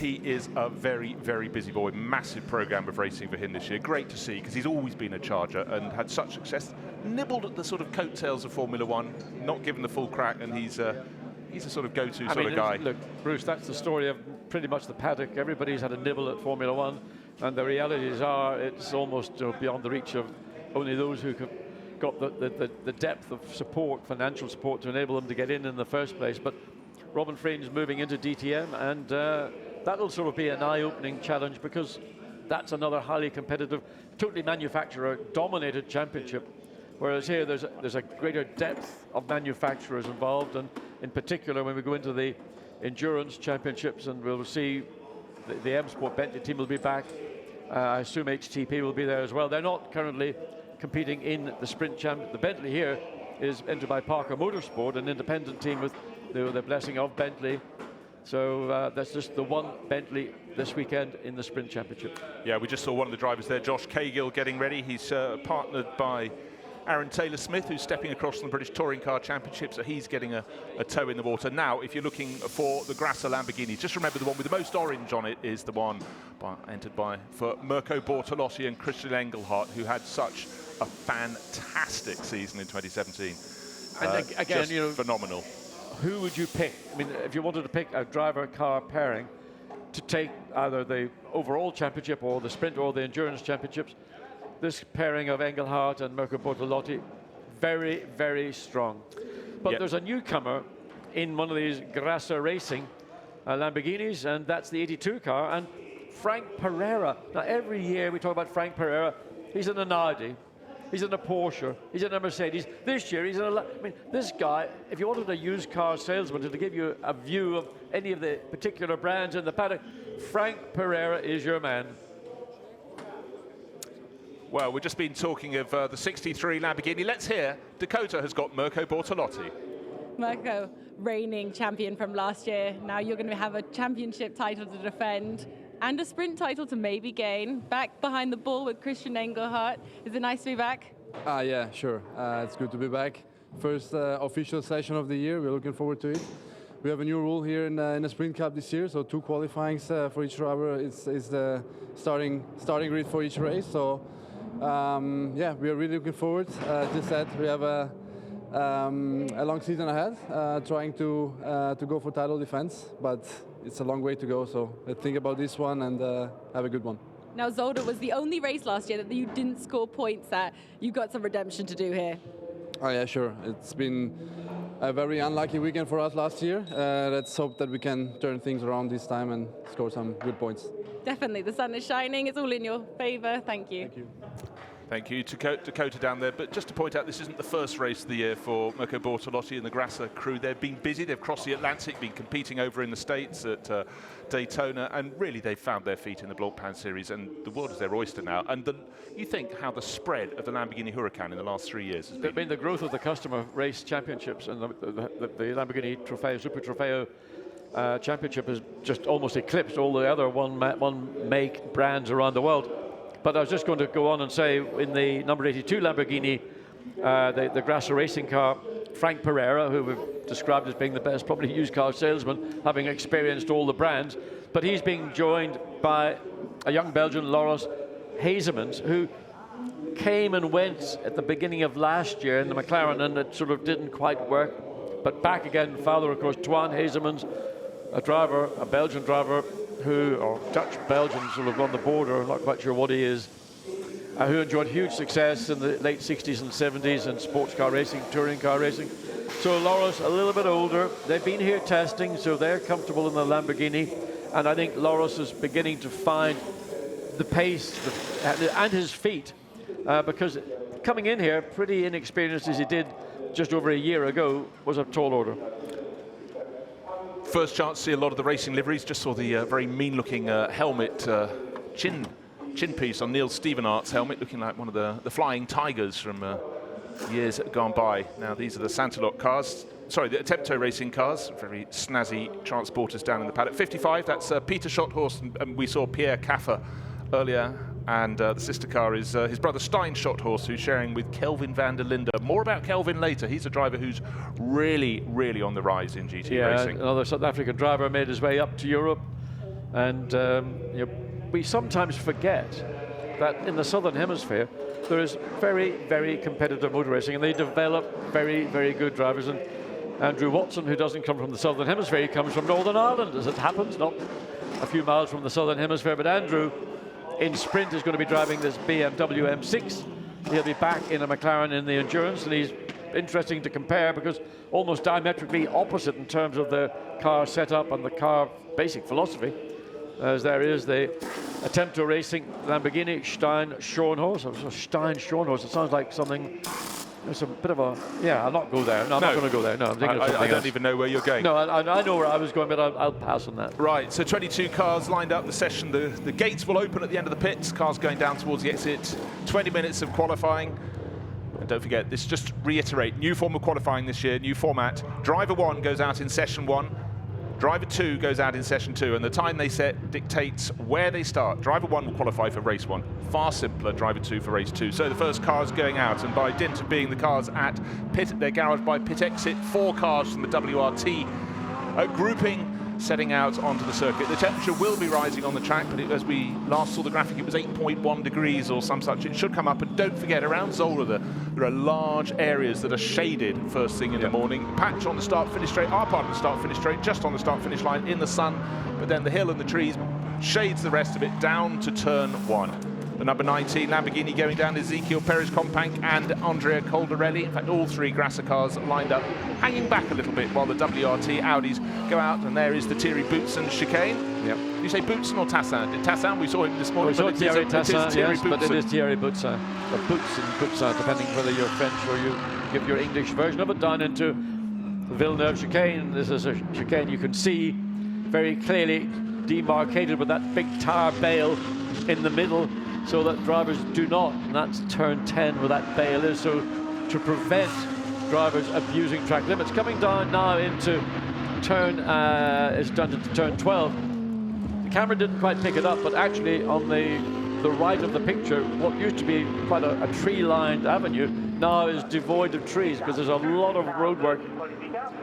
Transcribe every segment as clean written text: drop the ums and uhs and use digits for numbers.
he is a very, very busy boy. Massive programme of racing for him this year. Great to see, because he's always been a charger and had such success. Nibbled at the sort of coattails of Formula One, not given the full crack, and he's a sort of go-to sort of guy. Look, Bruce, that's the story of pretty much the paddock. Everybody's had a nibble at Formula One, and the realities are it's almost beyond the reach of only those who have got the depth of support, financial support, to enable them to get in the first place. But Robin Freyn's moving into DTM, and that'll sort of be an eye-opening challenge, because that's another highly competitive, totally manufacturer-dominated championship. Whereas here, there's a greater depth of manufacturers involved, and in particular, when we go into the endurance championships, and we'll see the M Sport Bentley team will be back. I assume HTP will be there as well. They're not currently competing in the sprint champ. The Bentley here is entered by Parker Motorsport, an independent team with the blessing of Bentley. So that's just the one Bentley this weekend in the sprint championship. Yeah, we just saw one of the drivers there, Josh Cahill, getting ready. He's partnered by Aaron Taylor-Smith, who's stepping across from the British Touring Car Championship, so he's getting a toe in the water. Now, if you're looking for the Grasser Lamborghini, just remember the one with the most orange on it is the one entered by for Mirko Bortolotti and Christian Engelhardt, who had such a fantastic season in 2017. And again, just, you know, phenomenal. Who would you pick? I mean, if you wanted to pick a driver-car pairing to take either the overall championship or the sprint or the endurance championships, this pairing of Engelhardt and Mirko Bortolotti, very, very strong. But there's a newcomer in one of these Grasser Racing Lamborghinis, and that's the 82 car, and Frank Pereira. Now, every year we talk about Frank Pereira. He's in an Audi, he's in a Porsche, he's in a Mercedes. This year he's in a... I mean, this guy, if you wanted a used car salesman to give you a view of any of the particular brands in the paddock, Frank Pereira is your man. Well, we've just been talking of the 63 Lamborghini. Let's hear, Dakota has got Mirko Bortolotti. Mirko, reigning champion from last year. Now you're going to have a championship title to defend and a sprint title to maybe gain. Back behind the ball with Christian Engelhardt. Is it nice to be back? Yeah, sure. It's good to be back. First official session of the year. We're looking forward to it. We have a new rule here in the Sprint Cup this year, so 2 qualifyings for each driver is the starting grid for each race. So yeah, we are really looking forward. As you said, we have a long season ahead, trying to go for title defense, but it's a long way to go. So let's think about this one and have a good one. Now, Zolder was the only race last year that you didn't score points at. You got some redemption to do here. Oh yeah, sure. It's been a very unlucky weekend for us last year. Let's hope that we can turn things around this time and score some good points. Definitely, the sun is shining. It's all in your favor. Thank you. Thank you. Thank you to Dakota down there. But just to point out, this isn't the first race of the year for Mirko Bortolotti and the Grasser crew. They've been busy. They've crossed the Atlantic, been competing over in the States at Daytona, and really they've found their feet in the Blancpain Series, and the world is their oyster now. And you think how the spread of the Lamborghini Huracan in the last 3 years has been? The growth of the customer race championships and the Lamborghini Trofeo, Super Trofeo championship has just almost eclipsed all the other one make brands around the world. But I was just going to go on and say, in the number 82 Lamborghini, the Grasser racing car, Frank Pereira, who we've described as being the best probably used car salesman, having experienced all the brands, but he's being joined by a young Belgian, Laurens Hazemans, who came and went at the beginning of last year in the McLaren, and it sort of didn't quite work. But back again, father, of course, Twan Hazemans, a Belgian driver, or Dutch-Belgian, sort of on the border, not quite sure what he is, who enjoyed huge success in the late 60s and 70s in sports car racing, touring car racing. So Laurens, a little bit older, they've been here testing, so they're comfortable in the Lamborghini, and I think Laurens is beginning to find the pace and his feet, because coming in here, pretty inexperienced as he did just over a year ago, was a tall order. First chance to see a lot of the racing liveries. Just saw the very mean-looking helmet, chin piece on Neil Stevenart's helmet, looking like one of the Flying Tigers from years gone by. Now these are the Santalot cars, sorry, the Attempto racing cars, very snazzy transporters down in the paddock. 55, that's Peter Schotthorst, and we saw Pierre Caffer earlier, and the sister car is his brother Stein Schotthorst, who's sharing with Kelvin van der Linde. More about Kelvin later. He's a driver who's really, really on the rise in GT racing. Another South African driver made his way up to Europe, And we sometimes forget that in the Southern Hemisphere, there is very, very competitive motor racing, and they develop very, very good drivers. And Andrew Watson, who doesn't come from the Southern Hemisphere, he comes from Northern Ireland, as it happens, not a few miles from the Southern Hemisphere. But Andrew, in sprint, is going to be driving this BMW M6. He'll be back in a McLaren in the Endurance, and he's interesting to compare because almost diametrically opposite in terms of the car setup and the car basic philosophy. As there is the Attempto Racing Lamborghini Stein Schornhorst. Stein Schornhorst, it sounds like something. There's a bit of a, yeah, I'll not go there. No, I'm not going to go there. No, I'm thinking of something I don't else. even know where you're going. No, I know where I was going, but I'll pass on that. Right, so 22 cars lined up the session. The gates will open at the end of the pits. Cars going down towards the exit. 20 minutes of qualifying. And don't forget, this just reiterate, new form of qualifying this year, new format. Driver 1 goes out in session 1. Driver 2 goes out in session 2, and the time they set dictates where they start. Driver 1 will qualify for race 1. Far simpler, driver 2 for race 2. So the first car's going out, and by dint of being the cars at their garage by pit exit, 4 cars from the WRT grouping setting out onto the circuit. The temperature will be rising on the track, but as we last saw the graphic, it was 8.1 degrees or some such. It should come up, and don't forget, around Zolder, there are large areas that are shaded first thing in the morning. Patch on the start-finish straight, our part of the start-finish straight, just on the start-finish line in the sun, but then the hill and the trees shades the rest of it down to turn 1. The number 19 Lamborghini going down, Ezekiel Perez Companc and Andrea Caldarelli. In fact, all 3 Grasser cars lined up, hanging back a little bit while the WRT Audis go out, and there is the Thierry Boutsen chicane. Yep. Did you say Boutsen or Tassin? Did Tassin? We saw him this morning. We saw Thierry Tassin, yes, Boutsen. but it is Thierry Boutsen. Or Boutsen, depending whether you're French or you give your English version of it, down into Villeneuve chicane. This is a chicane you can see very clearly demarcated with that big tar bale in the middle, so that drivers do not, and that's turn 10 where that bale is, so to prevent drivers abusing track limits. Coming down now into turn, it's done to turn 12. The camera didn't quite pick it up, but actually on the right of the picture, what used to be quite a tree-lined avenue now is devoid of trees, because there's a lot of road work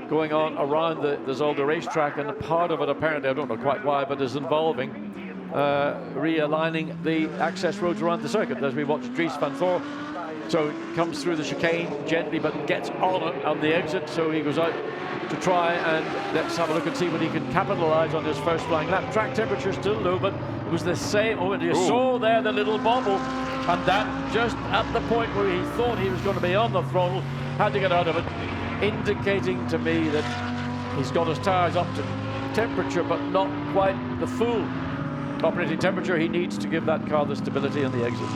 going on around the Zolder racetrack, and a part of it apparently, I don't know quite why, but is involving realigning the access roads around the circuit, as we watch Dries van Thor. So he comes through the chicane gently, but gets on it on the exit, so he goes out to try and let's have a look and see what he can capitalize on his first flying lap. Track temperature still low, but it was the same moment. You saw there the little bobble, and that just at the point where he thought he was going to be on the throttle, had to get out of it, indicating to me that he's got his tires up to temperature, but not quite the full operating temperature he needs to give that car the stability on the exit.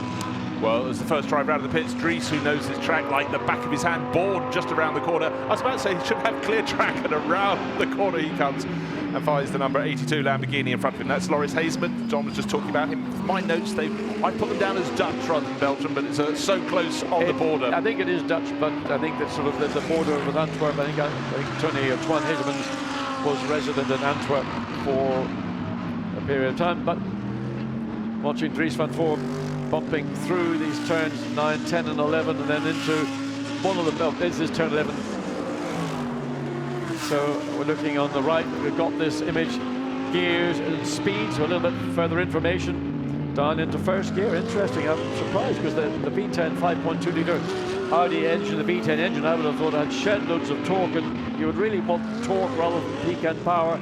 Well, as the first driver out of the pits, Dries, who knows his track like the back of his hand, bored just around the corner. I was about to say he should have clear track, and around the corner he comes and finds the number 82 Lamborghini in front of him. That's Loris Hazeman. John was just talking about him. My notes, I put them down as Dutch rather than Belgium, but it's so close on the border. I think it is Dutch, but I think that's sort of the border with Antwerp. I think Tony or Twan Hazeman was resident in Antwerp for a period of time, but watching Dries van Thor bumping through these turns 9, 10 and 11, and then into one of them. This is turn 11. So we're looking on the right, we've got this image, gears and speed, so a little bit further information down into first gear. Interesting, I'm surprised, because the V10 5.2 litre Audi engine, the V10 engine, I would have thought had shed loads of torque, and you would really want torque rather than peak end power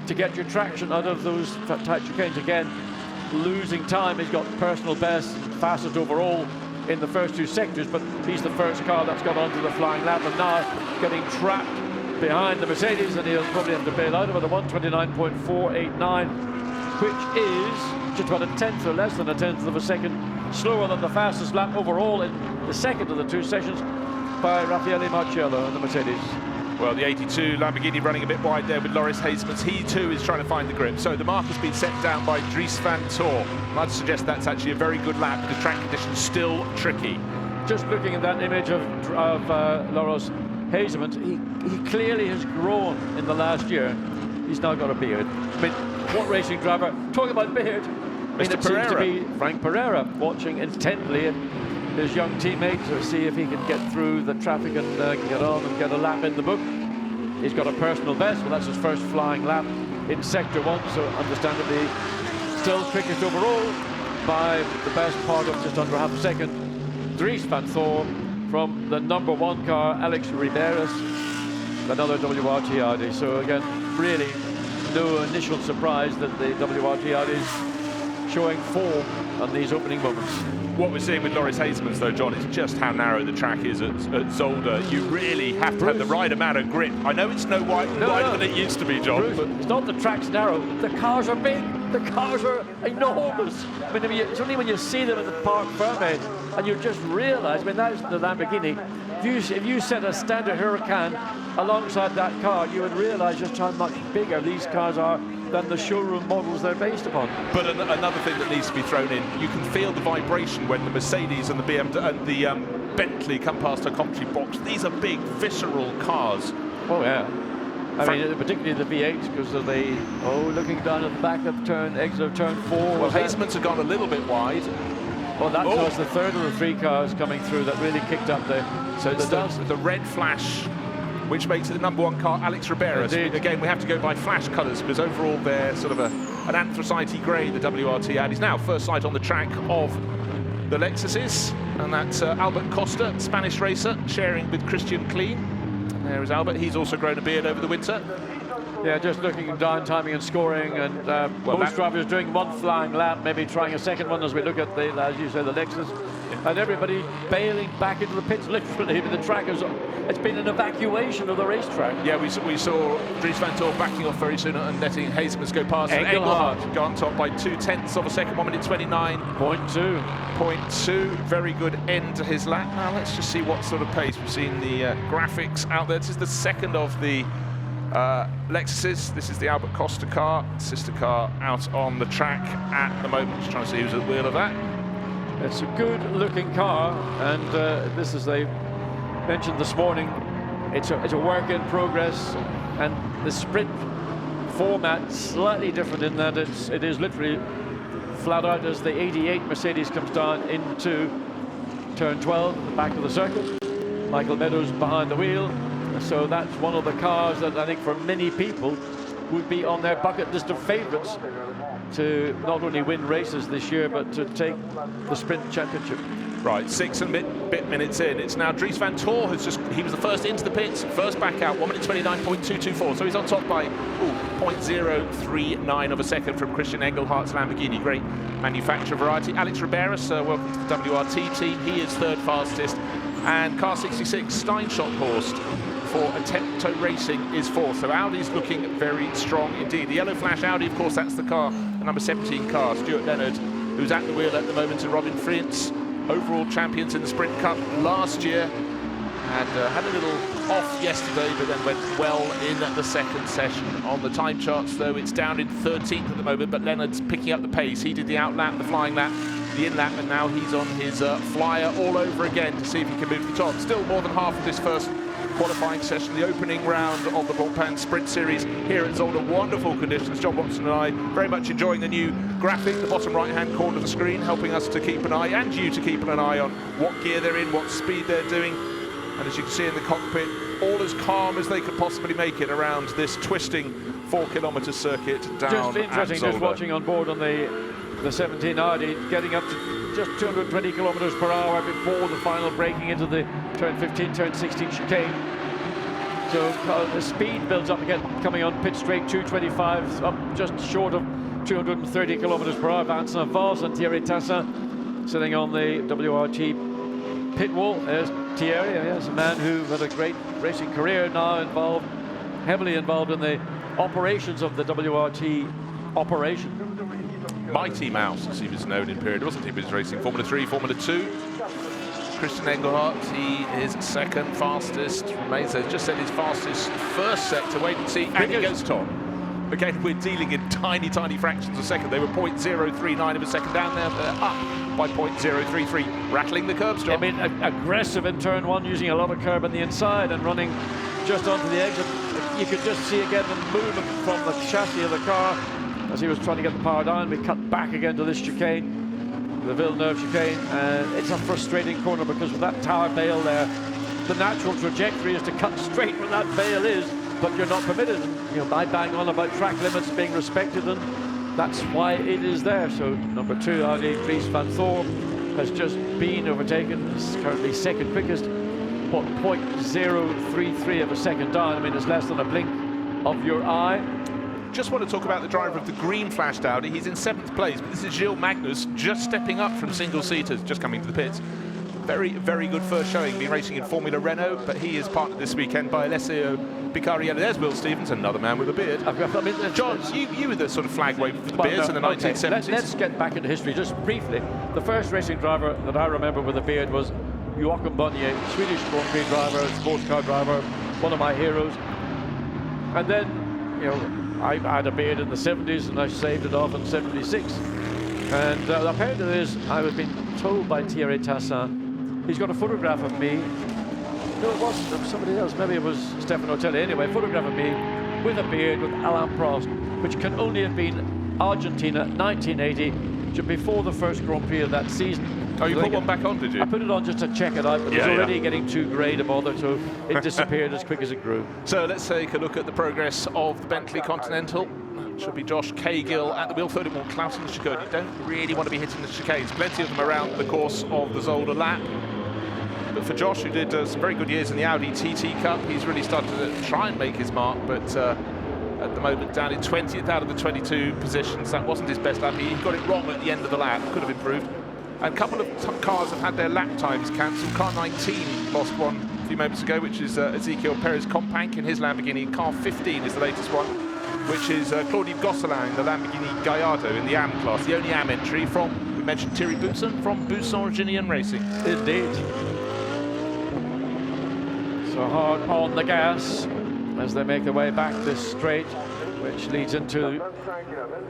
to get your traction out of those tight chicanes. Again, losing time. He's got personal best, fastest overall in the first 2 sectors, but he's the first car that's got onto the flying lap, and now getting trapped behind the Mercedes, and he'll probably have to bail out of it. A 129.489, which is just about a tenth or less than a tenth of a second slower than the fastest lap overall in the second of the 2 sessions by Raffaele Marciello and the Mercedes. Well, the 82 Lamborghini running a bit wide there with Loris Hazeman. He too is trying to find the grip. So the mark has been set down by Dries van Thor. I'd suggest that's actually a very good lap, because track conditions still tricky. Just looking at that image of Loris Hazeman, he clearly has grown in the last year. He's now got a beard. I mean, what racing driver, talking about beard, Mr. it seems to Pereira. be Frank Pereira watching intently at his young teammate to see if he can get through the traffic and get on and get a lap in the book. He's got a personal best, but that's his first flying lap in Sector 1, so understandably still quickest overall by the best part of just under half a second. Dries van Thor from the #1 car, Alex Riberas, another WRT Audi. So again, really no initial surprise that the WRT Audi is showing form on these opening moments. What we're seeing with Loris Hasemans, though, John, is just how narrow the track is at Zolder. You really have to have the right amount of grip. I know it's no wider than it used to be, John. Bruce, But it's not the track's narrow. The cars are big. The cars are enormous. I mean, it's only when you see them at the Parc Fermé and you just realise, I mean, that's the Lamborghini. If you set a standard Huracan alongside that car, you would realise just how much bigger these cars are than the showroom models they're based upon. But another thing that needs to be thrown in, you can feel the vibration when the Mercedes and the BMW and the Bentley come past a commentary box. These are big, visceral cars. Oh yeah. I mean, particularly the V8, because of the, looking down at the back of turn, exit of turn 4. Well, Hasemans have gone a little bit wide. Well, that was the third of the 3 cars coming through that really kicked up there. So it's the red flash, which makes it the #1 car, Alex Riberas. Indeed. Again, we have to go by flash colours because overall they're sort of an anthracite grey, the WRT Audis. Now, first sight on the track of the Lexuses, and that's Albert Costa, Spanish racer, sharing with Christian Klein. And there is Albert. He's also grown a beard over the winter. Yeah, just looking down, timing and scoring, and most drivers doing one flying lap, maybe trying a second one as we look at the, as you say, the Lexus, and everybody bailing back into the pits, literally. The track it's been an evacuation of the racetrack. Yeah, we saw Dries van Thor backing off very soon and letting Hasemans go past. Engelhard got on top by 0.2 of a second, 1:29.2. 0.2, very good end to his lap. Now let's just see what sort of pace. We've seen the graphics out there. This is the second of the Lexuses. This is the Albert Costa car, sister car out on the track at the moment. Just trying to see who's at the wheel of that. It's a good-looking car, and this, as they mentioned this morning, it's a work in progress, and the sprint format slightly different in that it is literally flat out as the 88 Mercedes comes down into turn 12, the back of the circle. Michael Meadows behind the wheel. So that's one of the cars that I think for many people would be on their bucket list of favourites to not only win races this year, but to take the sprint championship. Right, 6 and bit minutes in. It's now Dries van Thor he was the first into the pits, first back out, 1:29.224. So he's on top by 0.039 of a second from Christian Engelhardt's Lamborghini. Great manufacturer variety. Alex Riberas, welcome to the WRT team. He is third fastest. And car 66, Steinschott-Horst for Attempto Racing is fourth. So Audi's looking very strong indeed. The yellow flash Audi, of course, that's the car, the #17 car, Stuart Leonard, who's at the wheel at the moment, and Robin Frientz, overall champions in the Sprint Cup last year, and had a little off yesterday, but then went well in the second session. On the time charts, though, it's down in 13th at the moment, but Leonard's picking up the pace. He did the out lap, the flying lap, the in lap, and now he's on his flyer all over again to see if he can move to the top. Still more than half of this first qualifying session, the opening round of the Blancpain Sprint Series here at Zolder. Wonderful conditions. John Watson and I very much enjoying the new graphic, the bottom right-hand corner of the screen, helping us to keep an eye, and you to keep an eye on what gear they're in, what speed they're doing. And as you can see in the cockpit, all as calm as they could possibly make it around this twisting 4-kilometre circuit down just interesting, just watching on board on the 17 Audi, getting up to just 220 kilometers per hour before the final braking into the turn 15, turn 16 chicane. So the speed builds up again, coming on pit straight, 225, up just short of 230 kilometers per hour. Vincent Valls and Thierry Tassin sitting on the WRT pit wall. There's Thierry, yes, a man who had a great racing career, now heavily involved in the operations of the WRT operation. Mighty Mouse, as he was known in period, wasn't he? He was racing Formula 3, Formula 2. Christian Engelhardt, he is second fastest. Remains there, just said his fastest first set to wait and see, and he goes top. Again, we're dealing in tiny, tiny fractions of a second. They were 0.039 of a second down there, up by 0.033, rattling the curbs, John. I mean, aggressive in turn 1, using a lot of curb on the inside and running just onto the exit. You could just see again the movement from the chassis of the car as he was trying to get the power down. We cut back again to this chicane, the Villeneuve chicane, and it's a frustrating corner because with that tower bale there, the natural trajectory is to cut straight where that bale is but you're not permitted. And, I bang on about track limits being respected, and that's why it is there. So number 2, Audi, Dries van Thor, has just been overtaken. Is currently second quickest, 0.033 of a second down. I mean, it's less than a blink of your eye. Just want to talk about the driver of the green flashed Audi. He's in 7th place, but this is Gilles Magnus, just stepping up from single-seaters, just coming to the pits. Very, very good first showing. Been racing in Formula Renault, but he is partnered this weekend by Alessio Bicariello. There's Will Stevens, another man with a beard. John, you were the sort of flag wave for the beards in the 1970s. Let's get back into history just briefly. The first racing driver that I remember with a beard was Joachim Bonnier, Swedish Grand Prix driver, sports car driver, one of my heroes. And then, I had a beard in the 70s, and I shaved it off in 76. And apparently I was being told by Thierry Tassin, he's got a photograph of me. No, it wasn't somebody else. Maybe it was Stefano Telli. Anyway, a photograph of me with a beard with Alain Prost, which can only have been Argentina, 1980, before the first Grand Prix of that season. Oh, you put one back on, did you? I put it on just to check it out, but it was already getting too grey to bother, so it disappeared as quick as it grew. So let's take a look at the progress of the Bentley Continental. Should be Josh Cahill at the wheel, furthermore Klaus in the chicane. You don't really want to be hitting the chicanes. Plenty of them around the course of the Zolder lap. But for Josh, who did some very good years in the Audi TT Cup, he's really started to try and make his mark, but at the moment down in 20th out of the 22 positions. That wasn't his best lap. He got it wrong at the end of the lap, could have improved. And a couple of cars have had their lap times cancelled. Car 19 lost one a few moments ago, which is Ezequiel Perez Companc in his Lamborghini. Car 15 is the latest one, which is Claude-Yves Gosselin in the Lamborghini Gallardo in the AM class, the only AM entry from, we mentioned Thierry Boutsen, from Boutsen Ginian Racing. Indeed. So hard on the gas as they make their way back this straight, which leads into...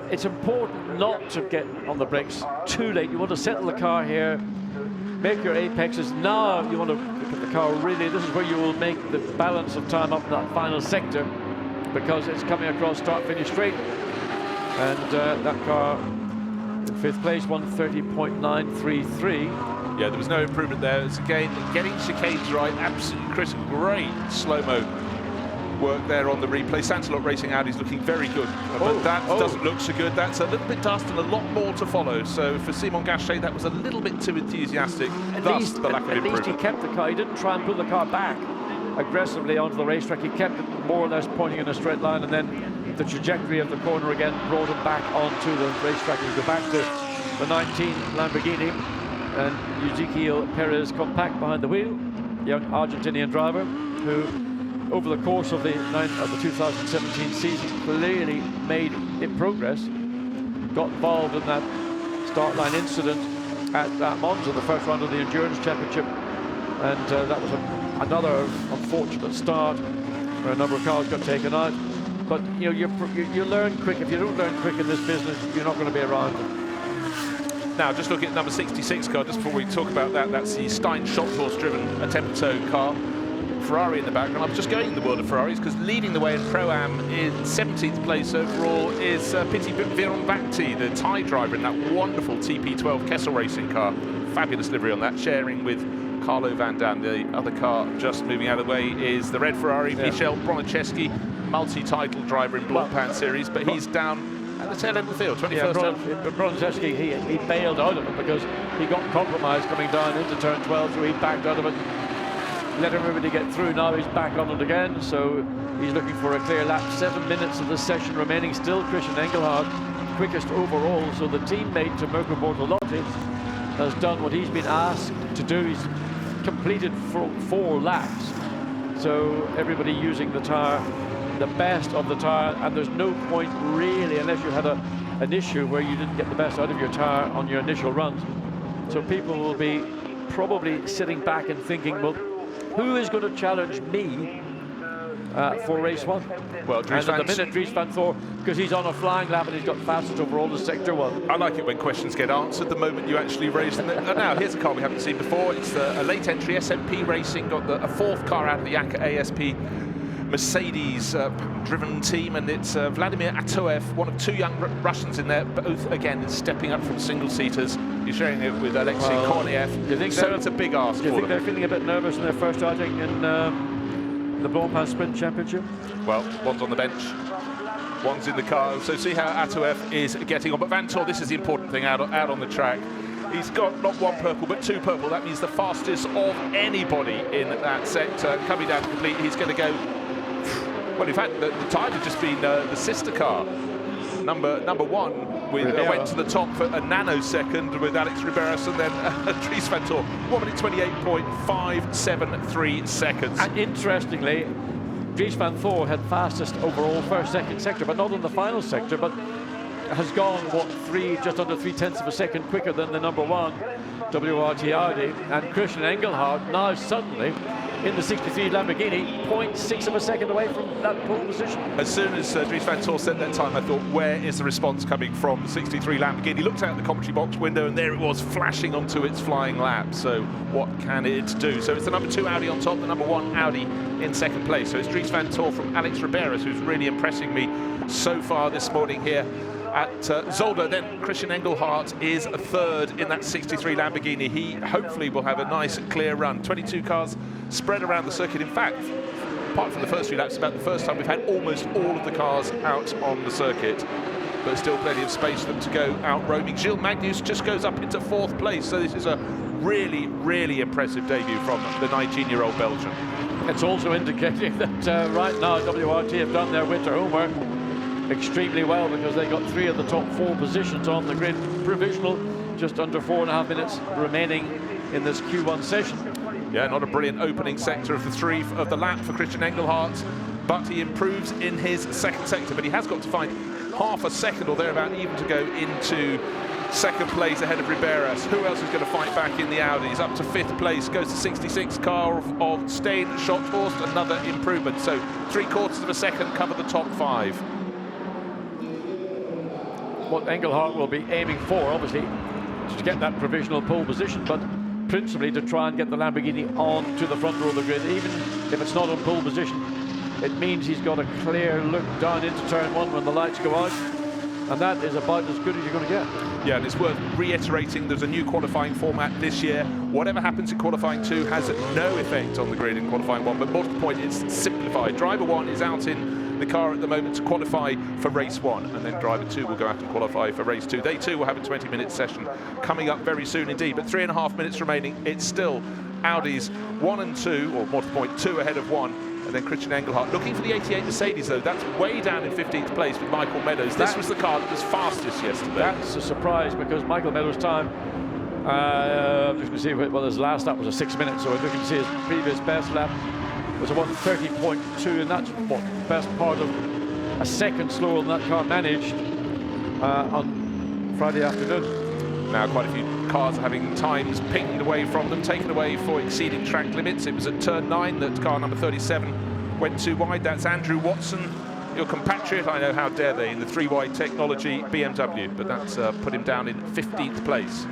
It's important not to get on the brakes too late. You want to settle the car here, make your apexes. Now you want to look at the car really. This is where you will make the balance of time up in that final sector, because it's coming across start-finish straight. And that car in 5th place, 130.933. Yeah, there was no improvement there. It's again getting chicanes right, absolutely critical. Great slow-mo work there on the replay. Santalot Racing Audi's looking very good, but that doesn't look so good. That's a little bit dust and a lot more to follow. So for Simon Gachet, that was a little bit too enthusiastic. Thus the lack of improvement. At least he kept the car. He didn't try and pull the car back aggressively onto the racetrack. He kept it more or less pointing in a straight line, and then the trajectory of the corner again brought him back onto the racetrack. We go back to the 19 Lamborghini, and Ezequiel Perez Companc behind the wheel, young Argentinian driver who over the course of the 2017 season clearly made progress. Got involved in that start line incident at Monza, the first round of the Endurance Championship, and that was another unfortunate start where a number of cars got taken out. But you learn quick. If you don't learn quick in this business, you're not going to be around. Now, just looking at number 66 car, just before we talk about that, that's the Stein Schopfhorst driven Tempo car. Ferrari in the background. I'm just going in the world of Ferraris because leading the way in Pro-Am in 17th place overall is Piti Virambakti, the Thai driver in that wonderful TP12 Kessel Racing car. Fabulous livery on that, sharing with Carlo Van Dam. The other car just moving out of the way is the red Ferrari, Michel Bronicheski, multi-title driver in Blancpain Series, but he's down at the tail end of the field, 21st. Bronicheski, he bailed out of it because he got compromised coming down into turn 12, so he backed out of it. Let everybody get through. Now he's back on it again, so he's looking for a clear lap. 7 minutes of the session remaining. Still Christian Engelhardt quickest overall, so the teammate to Mirko Bortolotti has done what he's been asked to do. He's completed 4 laps, so everybody using the tyre, the best of the tyre, and there's no point really unless you had an issue where you didn't get the best out of your tyre on your initial runs. So people will be probably sitting back and thinking, well, who is going to challenge me for race 1? Well, Dries van Thor, because he's on a flying lap and he's got fastest overall to sector 1. I like it when questions get answered the moment you actually raise them. Now, here's a car we haven't seen before. It's a late entry. SMP Racing got a 4th car out of the Yaka ASP Mercedes-driven team, and it's Vladimir Atoev, one of 2 young Russians in there, both again stepping up from single-seaters. He's sharing it with Alexei Korniev. So it's a big ask for them. Do you think they're feeling a bit nervous in their first outing in the Blancpain Sprint Championship? Well, one's on the bench, one's in the car. So see how Atouef is getting on. But Vantor, this is the important thing out on the track. He's got not one purple, but two purple. That means the fastest of anybody in that sector. Coming down to complete, he's going to go. Well, in fact, the time has just been the sister car. Number one went to the top for a nanosecond with Alex Riberas, and then Dries Vantor, 1 minute 28.573 seconds. And interestingly, Dries Vantor had fastest overall second sector, but not in the final sector, but has gone, just under 3/10 of a second quicker than the number one WRT Audi. And Christian Engelhardt now suddenly in the 63 Lamborghini, 0.6 of a second away from that pole position. As soon as Dries Vantor said that time, I thought, where is the response coming from? The 63 Lamborghini looked out the commentary box window, and there it was, flashing onto its flying lap. So what can it do? So it's the number 2 Audi on top, the number 1 Audi in second place. So it's Dries Vantor from Alex Riberas, who's really impressing me so far this morning here at Zolder. Then Christian Engelhardt is a third in that 63 Lamborghini. He hopefully will have a nice clear run. 22 cars spread around the circuit. In fact, apart from the first few laps, it's about the first time we've had almost all of the cars out on the circuit, but still plenty of space for them to go out roaming. Gilles Magnus just goes up into 4th place, so this is a really, really impressive debut from the 19-year-old Belgian. It's also indicating that right now WRT have done their winter homework extremely well, because they got 3 of the top 4 positions on the grid provisional, just under 4.5 minutes remaining in this Q1 session. Yeah, not a brilliant opening sector of the lap for Christian Engelhardt, but he improves in his second sector. But he has got to find half a second or thereabout even to go into second place ahead of Riberas. Who else is going to fight back in the Audi? He's up to 5th place, goes to 66 car of Stein Schothorst, another improvement. So 3/4 of a second cover the top 5. What Engelhardt will be aiming for, obviously, to get that provisional pole position, but principally to try and get the Lamborghini on to the front row of the grid. Even if it's not on pole position, it means he's got a clear look down into turn 1 when the lights go out, and that is about as good as you're going to get. Yeah, and it's worth reiterating, there's a new qualifying format this year. Whatever happens in qualifying 2 has no effect on the grid in qualifying 1, but more to the point, it's simplified. Driver 1 is out in the car at the moment to qualify for race 1, and then driver 2 will go out and qualify for race 2. They too will have a 20-minute session coming up very soon indeed, but 3.5 minutes remaining. It's still Audis 1 and 2, or more to the point, 2 ahead of 1, and then Christian Engelhardt looking for the 88 Mercedes, though. That's way down in 15th place with Michael Meadows. This was the car that was fastest yesterday. That's a surprise, because Michael Meadows' time, I'm just going to see, well, his last lap was a 6 minutes, so we're looking to see his previous best lap was a 1:30.2, and that's what best part of a second slower than that car managed on Friday afternoon. Now quite a few cars are having times pinged away from them, taken away for exceeding track limits. It was at turn 9 that car number 37 went too wide. That's Andrew Watson, your compatriot, I know, how dare they, in the 3-wide technology BMW, but that's put him down in 15th place.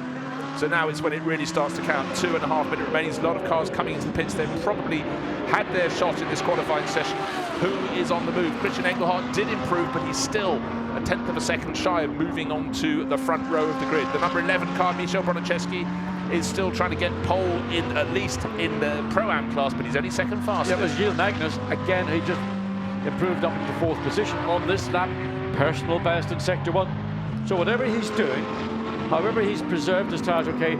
So now it's when it really starts to count. 2.5 minutes remaining. There's a lot of cars coming into the pits. They've probably had their shot in this qualifying session. Who is on the move? Christian Engelhardt did improve, but he's still a 1/10 of a second shy of moving on to the front row of the grid. The number 11 car, Michel Broniczewski, is still trying to get pole in, at least in the Pro-Am class, but he's only second fastest. Yeah, it was Gilles Magnus. Again, he just improved up into 4th position on this lap. Personal best in sector 1. So whatever he's doing, however he's preserved his tires okay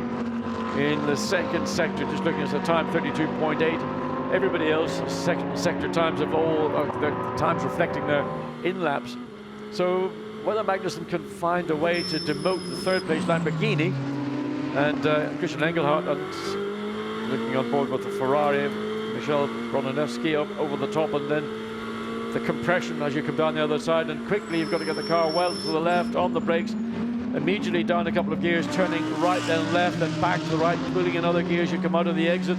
in the second sector, just looking at the time, 32.8. Everybody else, second sector times of all their times reflecting their in-laps. So whether Magnussen can find a way to demote the 3rd place Lamborghini, and Christian Engelhardt looking on board with the Ferrari, Michel Broniczewski up over the top, and then the compression as you come down the other side, and quickly you've got to get the car well to the left on the brakes, immediately down a couple of gears, turning right then left and back to the right, pulling in other gears. You come out of the exit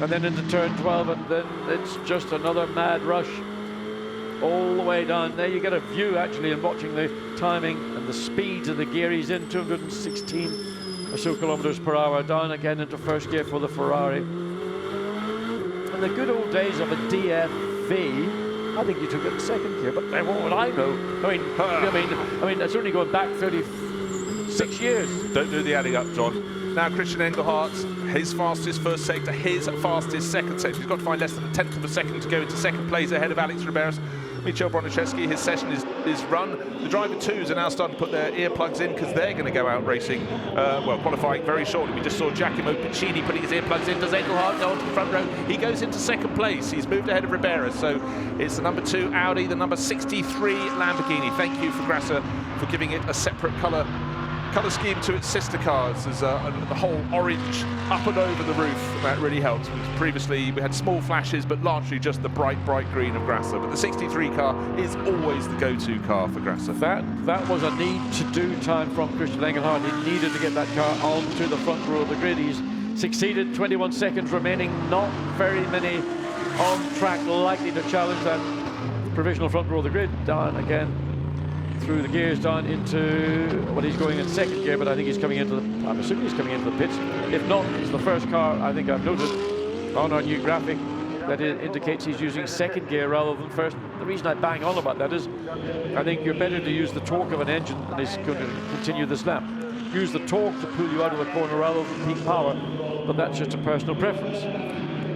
and then into turn 12, and then it's just another mad rush all the way down. There you get a view actually in watching the timing and the speeds of the gear he's in, 216 or so kilometers per hour, down again into first gear for the Ferrari. In the good old days of a DFV, I think you took it in second gear, but what would I know? I mean, it's only going back 36 years. Don't do the adding up, John. Now Christian Engelhardt, his fastest first sector, his fastest second sector. He's got to find less than a tenth of a second to go into second place ahead of Alex Riberas. Michał Broniszewski, his session is run. The driver twos are now starting to put their earplugs in because they're going to go out racing, qualifying very shortly. We just saw Giacomo Piccini putting his earplugs in. Does Engelhardt go onto the front row? He goes into second place. He's moved ahead of Riberas. So it's the number 2 Audi, the number 63 Lamborghini. Thank you for Grasser for giving it a separate colour scheme to its sister cars. There's the whole orange up and over the roof, and that really helps. Previously we had small flashes, but largely just the bright green of Grasser. But the 63 car is always the go-to car for Grasser. That was a need-to-do time from Christian Engelhardt. He needed to get that car onto the front row of the grid. He's succeeded, 21 seconds remaining, not very many on track likely to challenge that provisional front row of the grid. Down again through the gears, down into what he's going in second gear, but I think he's coming into the, I'm assuming he's coming into the pits. If not, it's the first car I think I've noted on our new graphic that it indicates he's using second gear rather than first. The reason I bang on about that is I think you're better to use the torque of an engine, and he's going to continue this lap. Use the torque to pull you out of the corner rather than peak power, but that's just a personal preference.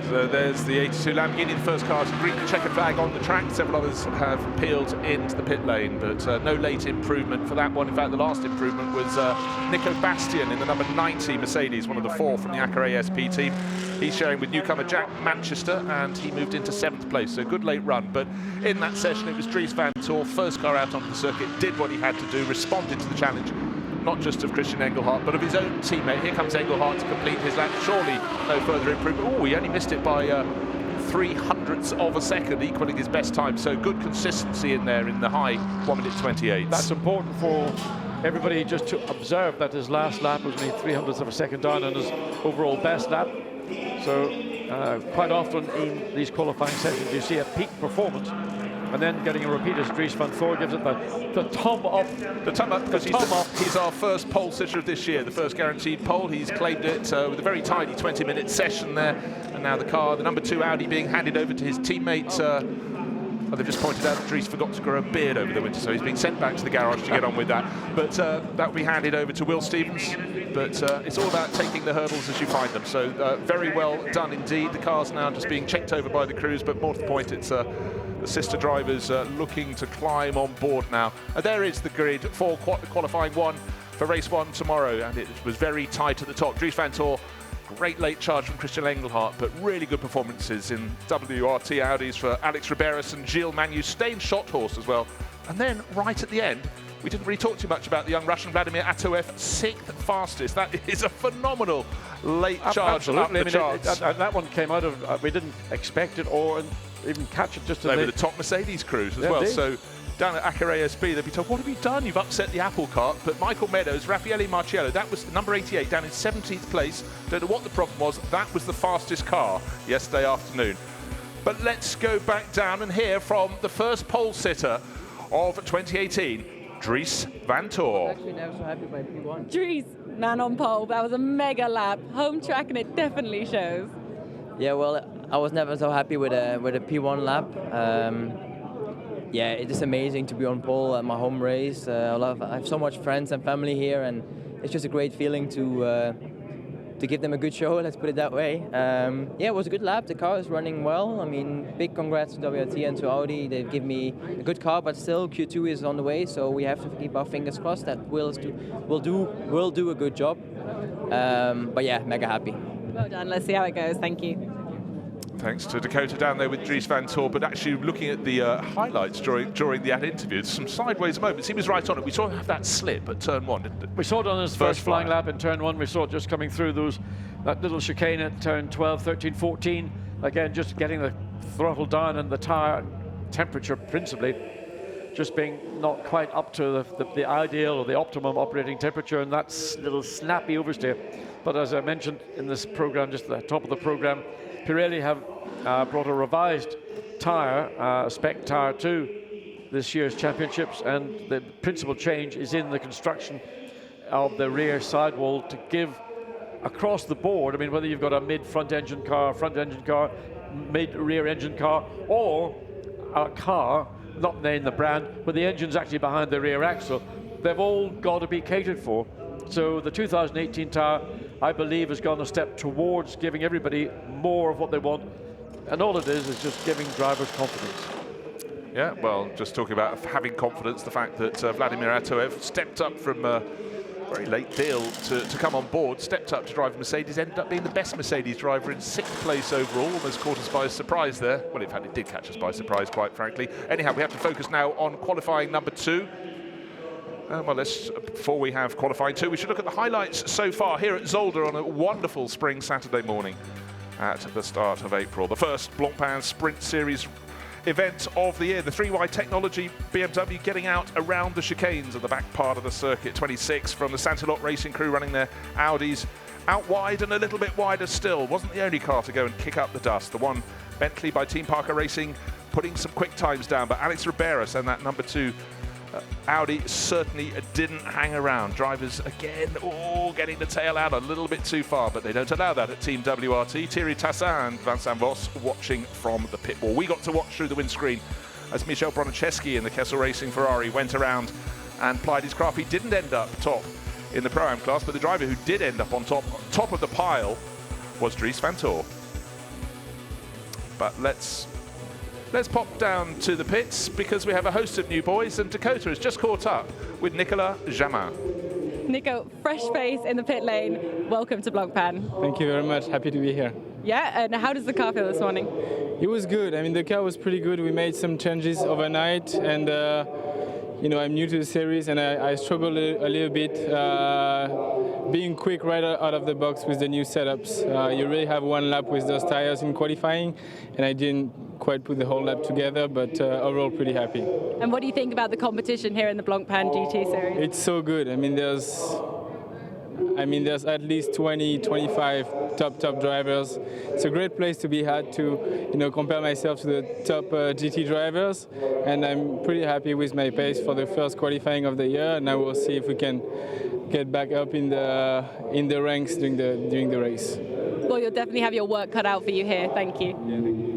So there's the 82 Lamborghini, the first car to greet the checkered flag on the track. Several others have peeled into the pit lane, but no late improvement for that one. In fact, the last improvement was Nico Bastian in the number 90 Mercedes, one of the 4 from the Acura ASP team. He's sharing with newcomer Jack Manchester, and he moved into 7th place, so good late run. But in that session, it was Dries van Tor, first car out onto the circuit, did what he had to do, responded to the challenge, not just of Christian Engelhardt, but of his own teammate. Here comes Engelhardt to complete his lap. Surely no further improvement. Oh, he only missed it by 0.03 of a second, equaling his best time. So good consistency in there in the high 1:28. That's important for everybody just to observe that his last lap was only 0.03 of a second down on his overall best lap. So quite often in these qualifying sessions you see a peak performance and then getting a repeat as Dries van Tor gives it the thumb up. The thumb up, because he's our first pole sitter of this year, the first guaranteed pole. He's claimed it with a very tiny 20-minute session there. And now the car, the number 2 Audi, being handed over to his teammate. They've just pointed out that Dries forgot to grow a beard over the winter, so he's being sent back to the garage to get on with that. But that will be handed over to Will Stevens. But it's all about taking the hurdles as you find them. So very well done indeed. The car's now just being checked over by the crews, but more to the point, it's the sister drivers looking to climb on board now. There is the grid for qualifying 1 for race 1 tomorrow, and it was very tight at the top. Dries van Tor, great late charge from Christian Engelhardt, but really good performances in WRT Audis for Alex Riberas and Gilles Magnu, staying shot horse as well. And then right at the end, we didn't really talk too much about the young Russian Vladimir Atoev, 6th fastest. That is a phenomenal late charge. Absolutely. That one came out of, we didn't expect it or even catch it just over the top Mercedes crews as well. So down at Acura ASP, they'd be told, what have you done? You've upset the apple cart. But Michael Meadows, Raffaele Marciello, that was number 88, down in 17th place. Don't know what the problem was. That was the fastest car yesterday afternoon. But let's go back down and hear from the first pole sitter of 2018, Dries van Tor. I'm actually never so happy by P1. Dries, man on pole. That was a mega lap. Home track, and it definitely shows. Yeah, well, I was never so happy with a P1 lap. Yeah, it is amazing to be on pole at my home race. I have so much friends and family here, and it's just a great feeling to give them a good show. Let's put it that way. Yeah, it was a good lap. The car is running well. I mean, big congrats to WRT and to Audi. They've given me a good car, but still Q2 is on the way, so we have to keep our fingers crossed that will do a good job. But yeah, mega happy. Well done. Let's see how it goes. Thank you. Thanks to Dakota down there with Dries van Tor, but actually looking at the highlights during the ad interview, some sideways moments. He was right on it. We saw him have that slip at turn 1, didn't we? We saw it on his first flying lap in turn 1. We saw it just coming through that little chicane at turn 12, 13, 14. Again, just getting the throttle down and the tyre temperature principally just being not quite up to the ideal or the optimum operating temperature, and that little snappy oversteer. But as I mentioned in this program, just at the top of the program, Pirelli have brought a revised tyre, spec tyre, to this year's championships, and the principal change is in the construction of the rear sidewall to give across the board. I mean, whether you've got a mid-front engine car, mid-rear engine car, or a car, not named the brand, but the engine's actually behind the rear axle, they've all got to be catered for. So the 2018 tyre I believe has gone a step towards giving everybody more of what they want. And all it is just giving drivers confidence. Yeah, well, just talking about having confidence, the fact that Vladimir Atoev stepped up from a very late deal to come on board, stepped up to drive Mercedes, ended up being the best Mercedes driver in 6th place overall, almost caught us by surprise there. Well, in fact, it did catch us by surprise, quite frankly. Anyhow, we have to focus now on qualifying number 2. Well, before we have qualifying 2, we should look at the highlights so far here at Zolder on a wonderful spring Saturday morning at the start of April. The first Blancpain Sprint Series event of the year. The 3Y Technology BMW getting out around the chicanes at the back part of the circuit. 26 from the Santilot Racing crew running their Audis out wide and a little bit wider still. Wasn't the only car to go and kick up the dust. The one Bentley by Team Parker Racing putting some quick times down, but Alex Riberas and that number 2 Audi certainly didn't hang around. Drivers again, getting the tail out a little bit too far, but they don't allow that at Team WRT. Thierry Tassin and Vincent Voss watching from the pit wall. We got to watch through the windscreen as Michel Bronicheski in the Kessel Racing Ferrari went around and plied his craft. He didn't end up top in the Pro-Am class, but the driver who did end up on top of the pile was Dries van Toor. But let's pop down to the pits because we have a host of new boys, and Dakota has just caught up with Nicolas Jamin. Nico, fresh face in the pit lane. Welcome to Blancpain. Thank you very much. Happy to be here. Yeah, and how does the car feel this morning? It was good. I mean, the car was pretty good. We made some changes overnight, and you know, I'm new to the series, and I struggled a little bit being quick right out of the box with the new setups. You really have one lap with those tires in qualifying, and I didn't quite put the whole lap together, but overall pretty happy. And what do you think about the competition here in the Blancpain GT Series? It's so good. I mean, there's at least 20, 25 top drivers. It's a great place to be had to, you know, compare myself to the top GT drivers, and I'm pretty happy with my pace for the first qualifying of the year. And now we'll see if we can get back up in the ranks during the race. Well, you'll definitely have your work cut out for you here. Thank you. Yeah, thank you.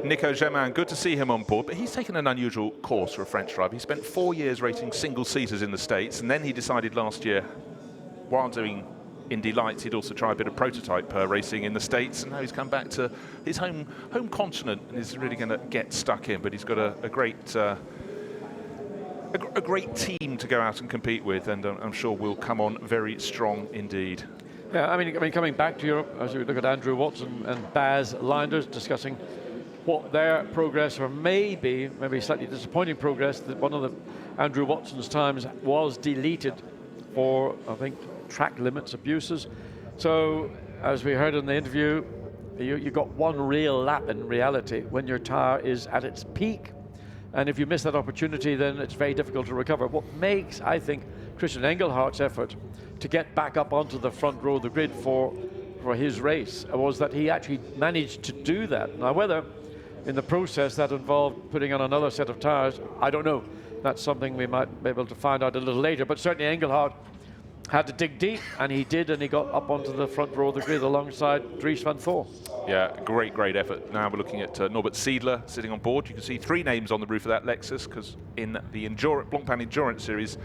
Nico Jamin, good to see him on board, but he's taken an unusual course for a French driver. He spent 4 years racing single-seaters in the States, and then he decided last year, while doing Indy Lights, he'd also try a bit of prototype racing in the States, and now he's come back to his home continent and is really going to get stuck in. But he's got a great team to go out and compete with, and I'm sure will come on very strong indeed. Yeah, I mean, coming back to Europe, as we look at Andrew Watson and Baz Linders discussing what their progress, or maybe slightly disappointing progress, that one of Andrew Watson's times was deleted for, I think, track limits abuses. So, as we heard in the interview, you got one real lap in reality when your tire is at its peak. And if you miss that opportunity, then it's very difficult to recover. What makes, I think, Christian Engelhardt's effort to get back up onto the front row of the grid for his race was that he actually managed to do that. Now, whether in the process that involved putting on another set of tires, I don't know. That's something we might be able to find out a little later. But certainly Engelhardt had to dig deep, and he did, and he got up onto the front row of the grid alongside Dries van Toor. Yeah, great effort. Now we're looking at Norbert Siedler sitting on board. You can see 3 names on the roof of that Lexus, because in the Blancpain Endurance Series,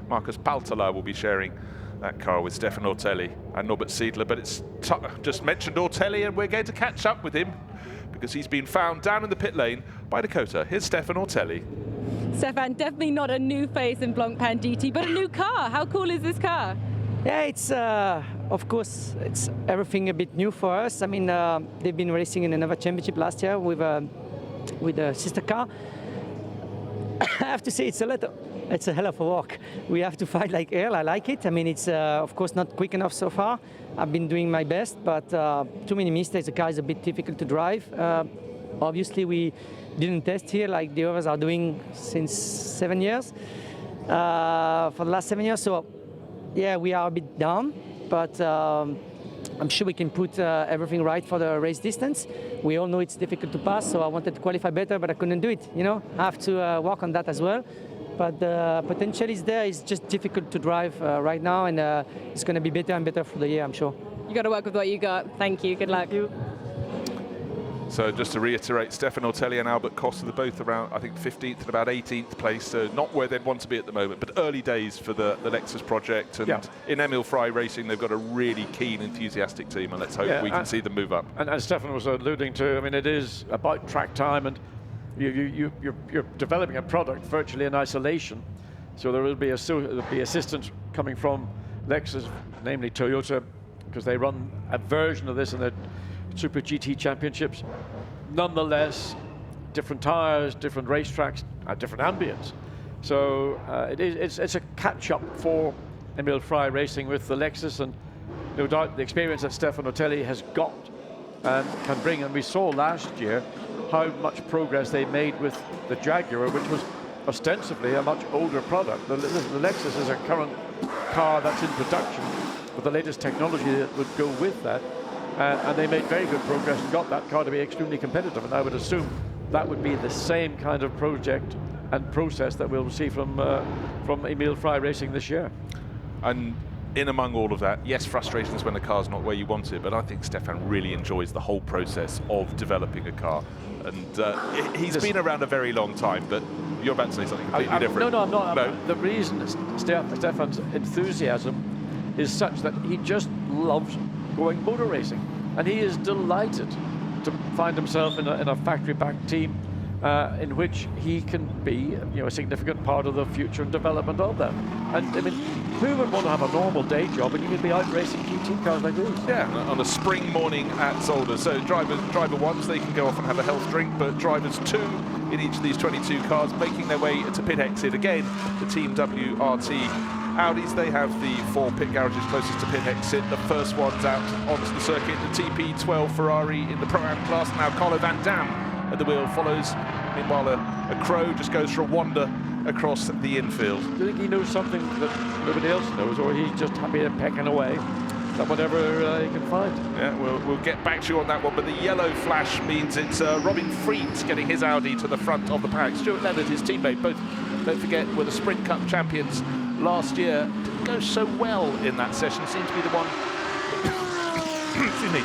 Marcus Paltala will be sharing that car with Stefan Ortelli and Norbert Siedler. But it's just mentioned Ortelli, and we're going to catch up with him because he's been found down in the pit lane by Dakota. Here's Stefan Ortelli. Stefan, definitely not a new face in Blancpain GT, but a new car. How cool is this car? Yeah, it's of course it's everything a bit new for us. I mean, they've been racing in another championship last year with a sister car. I have to say it's a hell of a walk. We have to fight like hell. I like it. I mean, it's of course not quick enough so far. I've been doing my best, but too many mistakes. The car is a bit difficult to drive. Obviously, we didn't test here like the others are doing since 7 years, for the last 7 years. So, yeah, we are a bit down, but I'm sure we can put everything right for the race distance. We all know it's difficult to pass, so I wanted to qualify better, but I couldn't do it. You know, I have to work on that as well. But the potential is there. It's just difficult to drive right now, and it's going to be better and better for the year, I'm sure. You got to work with what you got. Thank you. Good luck. Thank you. So just to reiterate, Stefan Ortelli and Albert Costa, they're both around, I think, 15th and about 18th place, so not where they'd want to be at the moment, but early days for the Lexus project. And in Emil Frey Racing, they've got a really keen, enthusiastic team, and let's hope we can see them move up. And as Stefan was alluding to, I mean, it is about track time, and you're developing a product virtually in isolation. So there will be assistance coming from Lexus, namely Toyota, because they run a version of this in their Super GT Championships. Nonetheless, different tires, different racetracks, different ambience. So it's a catch-up for Emil Frey Racing with the Lexus, and no doubt the experience that Stefan Ortelli has got and can bring. And we saw last year how much progress they made with the Jaguar, which was ostensibly a much older product. The Lexus is a current car that's in production with the latest technology that would go with that. And they made very good progress and got that car to be extremely competitive. And I would assume that would be the same kind of project and process that we'll see from Emil Frey Racing this year. And in among all of that, yes, frustrations when the car's not where you want it, but I think Stefan really enjoys the whole process of developing a car. And he's been around a very long time, but you're about to say something completely different. No, I'm not. No. The reason Stefan's enthusiasm is such that he just loves going motor racing, and he is delighted to find himself in a factory-backed team in which he can be, a significant part of the future and development of that. And I mean, who would want to have a normal day job and you can be out racing GT cars like this? Yeah, on a spring morning at Zolder. So driver ones, they can go off and have a health drink, but drivers 2 in each of these 22 cars making their way to pit exit. Again, the Team WRT Audis, they have the 4 pit garages closest to pit exit. The first one's out onto the circuit, the TP12 Ferrari in the Pro-Am class. Now Carlo Van Dam at the wheel follows. Meanwhile, a Crow just goes for a wander across the infield. Do you think he knows something that nobody else knows, or he's just happy and pecking away at whatever he can find? Yeah, we'll get back to you on that one, but the yellow flash means it's Robin Freeds getting his Audi to the front of the pack. Stuart Leonard, his teammate, both, don't forget, were the Sprint Cup champions last year. Didn't go so well in that session. Seems to be the one, excuse me,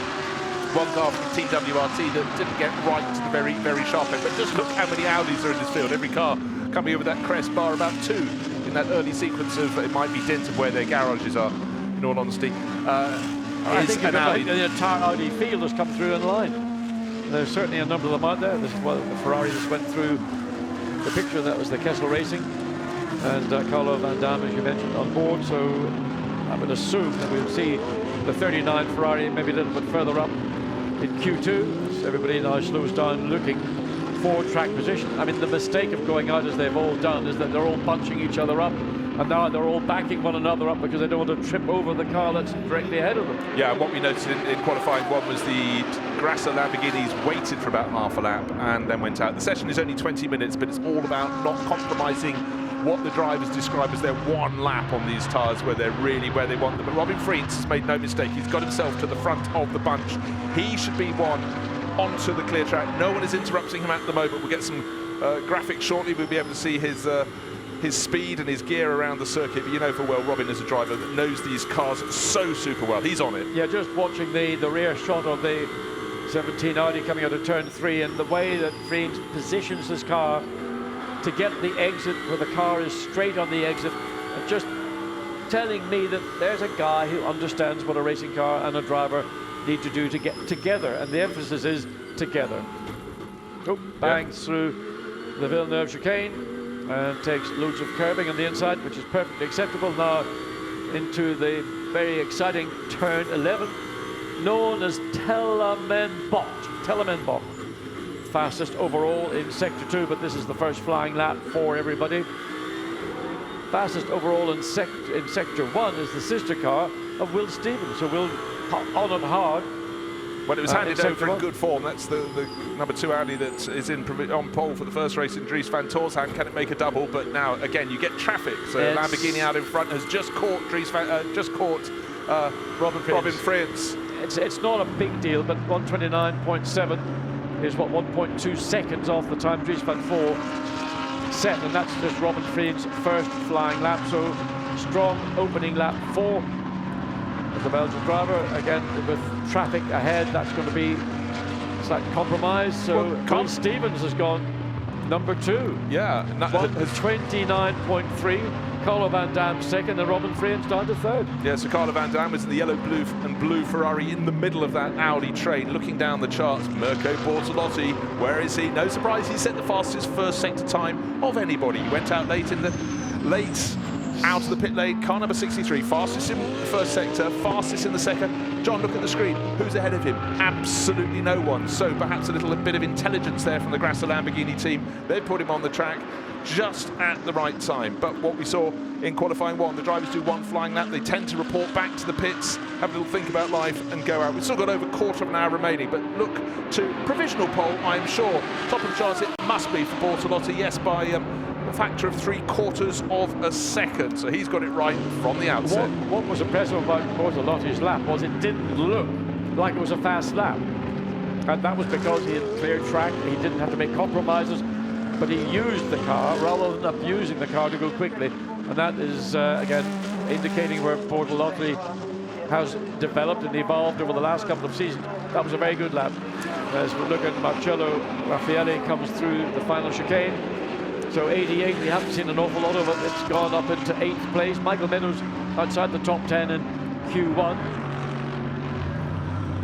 one car from Team WRT that didn't get right to the very, very sharp end. But just look how many Audis are in this field. Every car coming over that crest bar, about 2 in that early sequence of, it might be dint of where their garages are, in all honesty. I think the entire Audi field has come through in line. There's certainly a number of them out there. This is the Ferrari just went through the picture. That was the Kessel Racing. And Carlo Van Dam, as you mentioned, on board. So I would assume that we'll see the 39 Ferrari maybe a little bit further up in Q2, as everybody now slows down looking for track position. I mean, the mistake of going out as they've all done is that they're all bunching each other up, and now they're all backing one another up because they don't want to trip over the car that's directly ahead of them. Yeah, what we noticed in qualifying one was the Grasser Lamborghinis waited for about half a lap and then went out. The session is only 20 minutes, but it's all about not compromising what the drivers describe as their one lap on these tyres, where they're really where they want them. But Robin Freeds has made no mistake. He's got himself to the front of the bunch. He should be one onto the clear track. No one is interrupting him at the moment. We'll get some graphics shortly. We'll be able to see his speed and his gear around the circuit. But you know full well Robin is a driver that knows these cars so super well. He's on it. Yeah, just watching the rear shot of the 17 Audi coming out of turn 3, and the way that Freeds positions his car to get the exit where the car is straight on the exit, and just telling me that there's a guy who understands what a racing car and a driver need to do to get together, and the emphasis is together. Bangs through the Villeneuve chicane and takes loads of curbing on the inside, which is perfectly acceptable. Now into the very exciting turn 11, known as Telamenbach. Fastest overall in Sector 2, but this is the first flying lap for everybody. Fastest overall in Sector 1 is the sister car of Will Stevens, so Will on and hard. Well, it was handed over in good form. That's the number 2 Audi that is on pole for the first race in Dries van Torshavn. Can it make a double? But now, again, you get traffic. So Lamborghini out in front has just caught Robin Freeds. It's not a big deal, but 129.7 is what 1.2 seconds off the time Dries van Voor set, and that's just Robin Freeds' first flying lap. So strong opening lap for the Belgian driver. Again, with traffic ahead, that's going to be that compromise. So Well, Stevens has gone number 2. Yeah, Has 29.3. Carlo Van Dam second, and Robin Freehan's down to third. yeah, so Carlo Van Dam was in the yellow, blue and blue Ferrari in the middle of that Audi train, looking down the charts. Mirko Bortolotti, where is he? No surprise, he set the fastest first sector time of anybody. He went out late out of the pit lane, car number 63, fastest in the first sector, fastest in the second. John, look at the screen. Who's ahead of him? Absolutely no one. So perhaps a little bit of intelligence there from the Grasser Lamborghini team. They put him on the track just at the right time. But what we saw in qualifying 1, the drivers do 1 flying lap. They tend to report back to the pits, have a little think about life and go out. We've still got over a quarter of an hour remaining, but look to provisional pole, I'm sure. Top of the charts, it must be for Bortolotti, yes, by a factor of 3/4 of a second. So he's got it right from the outset. What was impressive about Bortolotti's lap was it didn't look like it was a fast lap. And that was because he had cleared track, he didn't have to make compromises, but he used the car rather than abusing the car to go quickly. And that is, again, indicating where Bortolotti has developed and evolved over the last couple of seasons. That was a very good lap. As we look at Marcello Raffaele comes through the final chicane. So 88, we haven't seen an awful lot of it. It's gone up into 8th place. Michael Meadows outside the top 10 in Q1.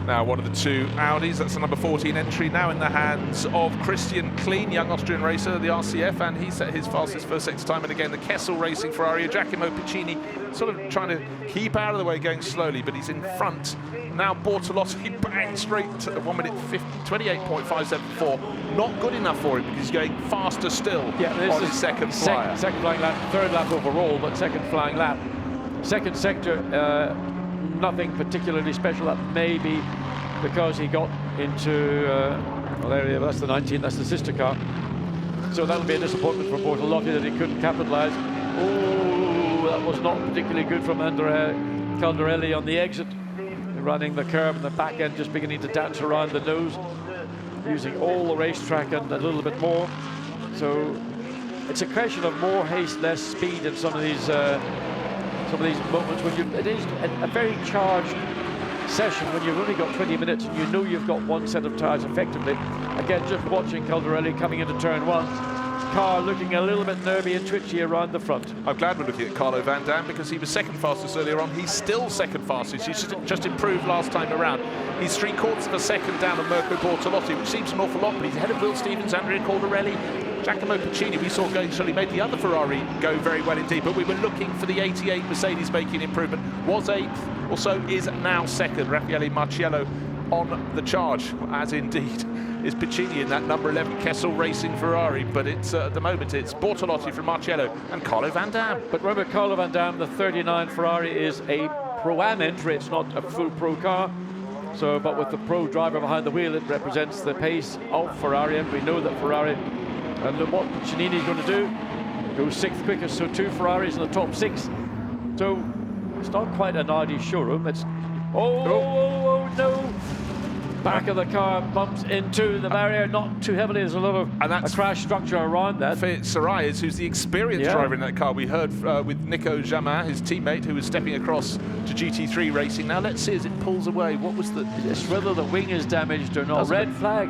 Now one of the 2 Audis, that's the number 14 entry, now in the hands of Christian Klein, young Austrian racer, the RCF, and he set his fastest first sector time. And again, the Kessel Racing Ferrari, Giacomo Piccini, sort of trying to keep out of the way, going slowly, but he's in front. Now Bortolotti bang straight to the 1 minute 28.574. Not good enough for him because he's going faster still on his second flyer. Second flying lap, 3rd lap overall, but second flying lap. Second sector, nothing particularly special. That may be because he got into, well, there he is, that's the 19, that's the sister car. So that'll be a disappointment for Bortolotti that he couldn't capitalise. Oh, that was not particularly good from Andrea Caldarelli on the exit. Running the curb and the back end just beginning to dance around the nose, using all the racetrack and a little bit more. So it's a question of more haste, less speed in some of these moments when it is a very charged session when you've only got 20 minutes and you know you've got 1 set of tyres effectively. Again, just watching Caldarelli coming into turn 1. Car looking a little bit nervy and twitchy around the front. I'm glad we're looking at Carlo Van Dam because he was second fastest earlier on. He's still second fastest. He's just improved last time around. He's 3/4 of a second down on Mirko Bortolotti, which seems an awful lot, but he's ahead of Will Stevens, Andrea Caldarelli, Giacomo Piccini. We saw going slowly, made the other Ferrari go very well indeed, but we were looking for the 88 Mercedes making improvement. Was 8th, also is now second. Raffaele Marciello on the charge, as indeed is Piccini in that number 11 Kessel Racing Ferrari, but it's at the moment it's Bortolotti from Marciello and Carlo Van Dam. But remember, Carlo Van Dam, the 39 Ferrari is a Pro-Am entry, it's not a full pro car. So, but with the pro driver behind the wheel, it represents the pace of Ferrari, and we know that Ferrari, and look what Piccinini's going to do, go 6th quickest, so 2 Ferraris in the top 6. So it's not quite an Audi showroom, it's, oh no! Back of the car bumps into the barrier, not too heavily. There's a lot of a crash structure around that. Sarayas, who's the experienced driver in that car. We heard with Nico Jamin, his teammate, who was stepping across to GT3 racing. Now let's see as it pulls away. What was the... It's whether the wing is damaged or not. Red flag.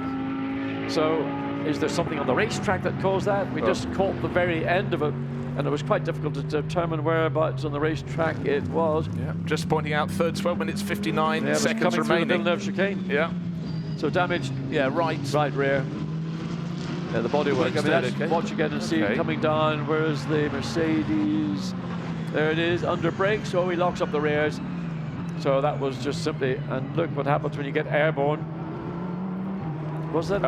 So is there something on the racetrack that caused that? We just caught the very end of it, and it was quite difficult to determine whereabouts on the racetrack it was. Yeah, just pointing out, 12 minutes 59 seconds remaining. Through the Villeneuve chicane. Yeah. So damaged, right rear. Yeah, the bodywork. I mean, that's watch again and see it coming down. Where's the Mercedes? There it is, under brakes. So he locks up the rears. So that was just simply, and look what happens when you get airborne. Was that,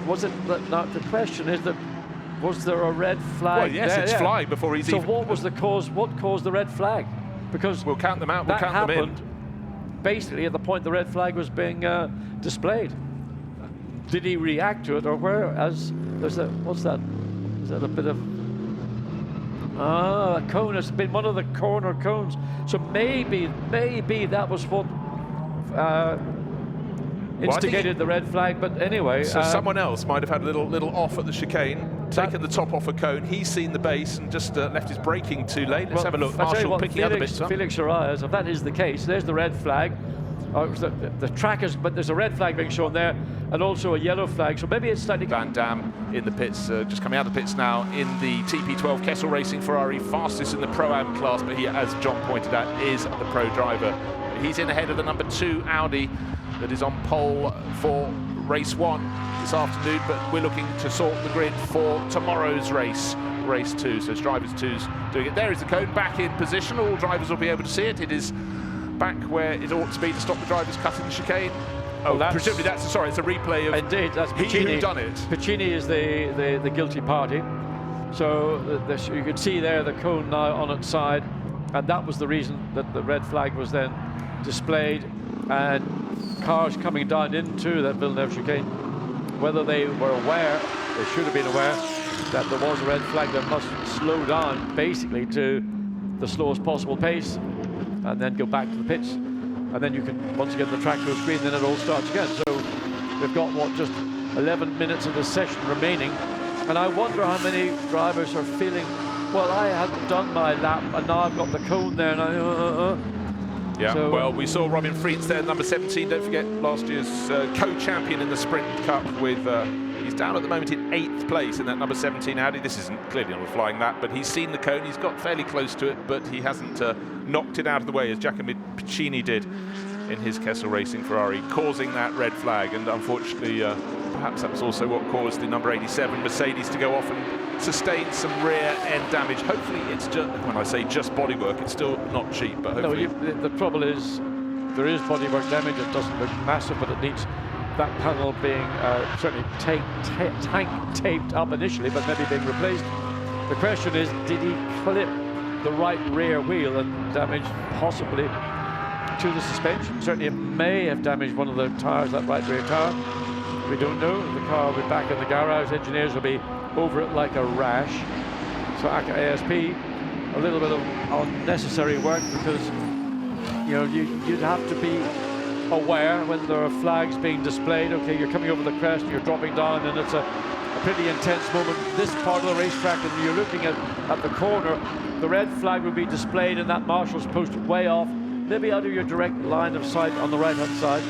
was it, now the question is that, was there a red flag? Well, yes, it's flying before he's even... So what was the cause, what caused the red flag? Because we'll count them out, we'll count them in. Basically at the point the red flag was being displayed. Did he react to it, or where, as there's a, what's that? Is that a bit of, a cone? It's been one of the corner cones. So maybe that was what instigated the red flag, but anyway. So someone else might have had a little off at the chicane, taken the top off a cone, he's seen the base and just left his braking too late. Let's have a look. Marshall picking other bits up. Felix Sarayas, if that is the case, there's the red flag. the track is, but there's a red flag being shown there, and also a yellow flag. So maybe it's slightly. Van Dam in the pits, just coming out of the pits now in the TP12 Kessel Racing Ferrari, fastest in the Pro-Am class, but he, as John pointed out, is the pro driver. He's in ahead of the number 2 Audi that is on pole for race 1 this afternoon, but we're looking to sort the grid for tomorrow's race 2. So it's drivers 2's doing it. There is the cone back in position. All drivers will be able to see it. It is back where it ought to be to stop the drivers cutting the chicane. Oh, well, presumably that's it's a replay of indeed, that's Piccini who done it. Piccini is the guilty party. So you can see there the cone now on its side, and that was the reason that the red flag was then displayed, and cars coming down into that Villeneuve chicane, whether they were aware, they should have been aware that there was a red flag that must slow down basically to the slowest possible pace and then go back to the pits, and then you can once again the track goes green, then it all starts again. So we've got what, just 11 minutes of the session remaining, and I wonder how many drivers are feeling, well, I hadn't done my lap and now I've got the cone there and Yeah, so, well, we saw Robin Frietz there, number 17. Don't forget last year's co-champion in the Sprint Cup with, he's down at the moment in 8th place in that number 17 Audi. This isn't clearly not a flying lap, but he's seen the cone. He's got fairly close to it, but he hasn't knocked it out of the way as Giacomo Piccini did in his Kessel Racing Ferrari, causing that red flag. And unfortunately, perhaps that was also what caused the number 87 Mercedes to go off and sustain some rear end damage. Hopefully it's just, when I say just bodywork, it's still not cheap, but hopefully... No, the trouble is, there is bodywork damage. It doesn't look massive, but it needs that panel being certainly tank taped up initially, but maybe being replaced. The question is, did he clip the right rear wheel and damage possibly to the suspension? Certainly it may have damaged one of the tires, that right rear tire. We don't know. The car will be back in the garage. Engineers will be over it like a rash. So ASP, a little bit of unnecessary work, because you know you'd have to be aware when there are flags being displayed. Okay, you're coming over the crest, you're dropping down, and it's a pretty intense moment. This part of the racetrack, and you're looking at the corner, the red flag will be displayed, and that marshal's post way off, maybe out of your direct line of sight on the right-hand side.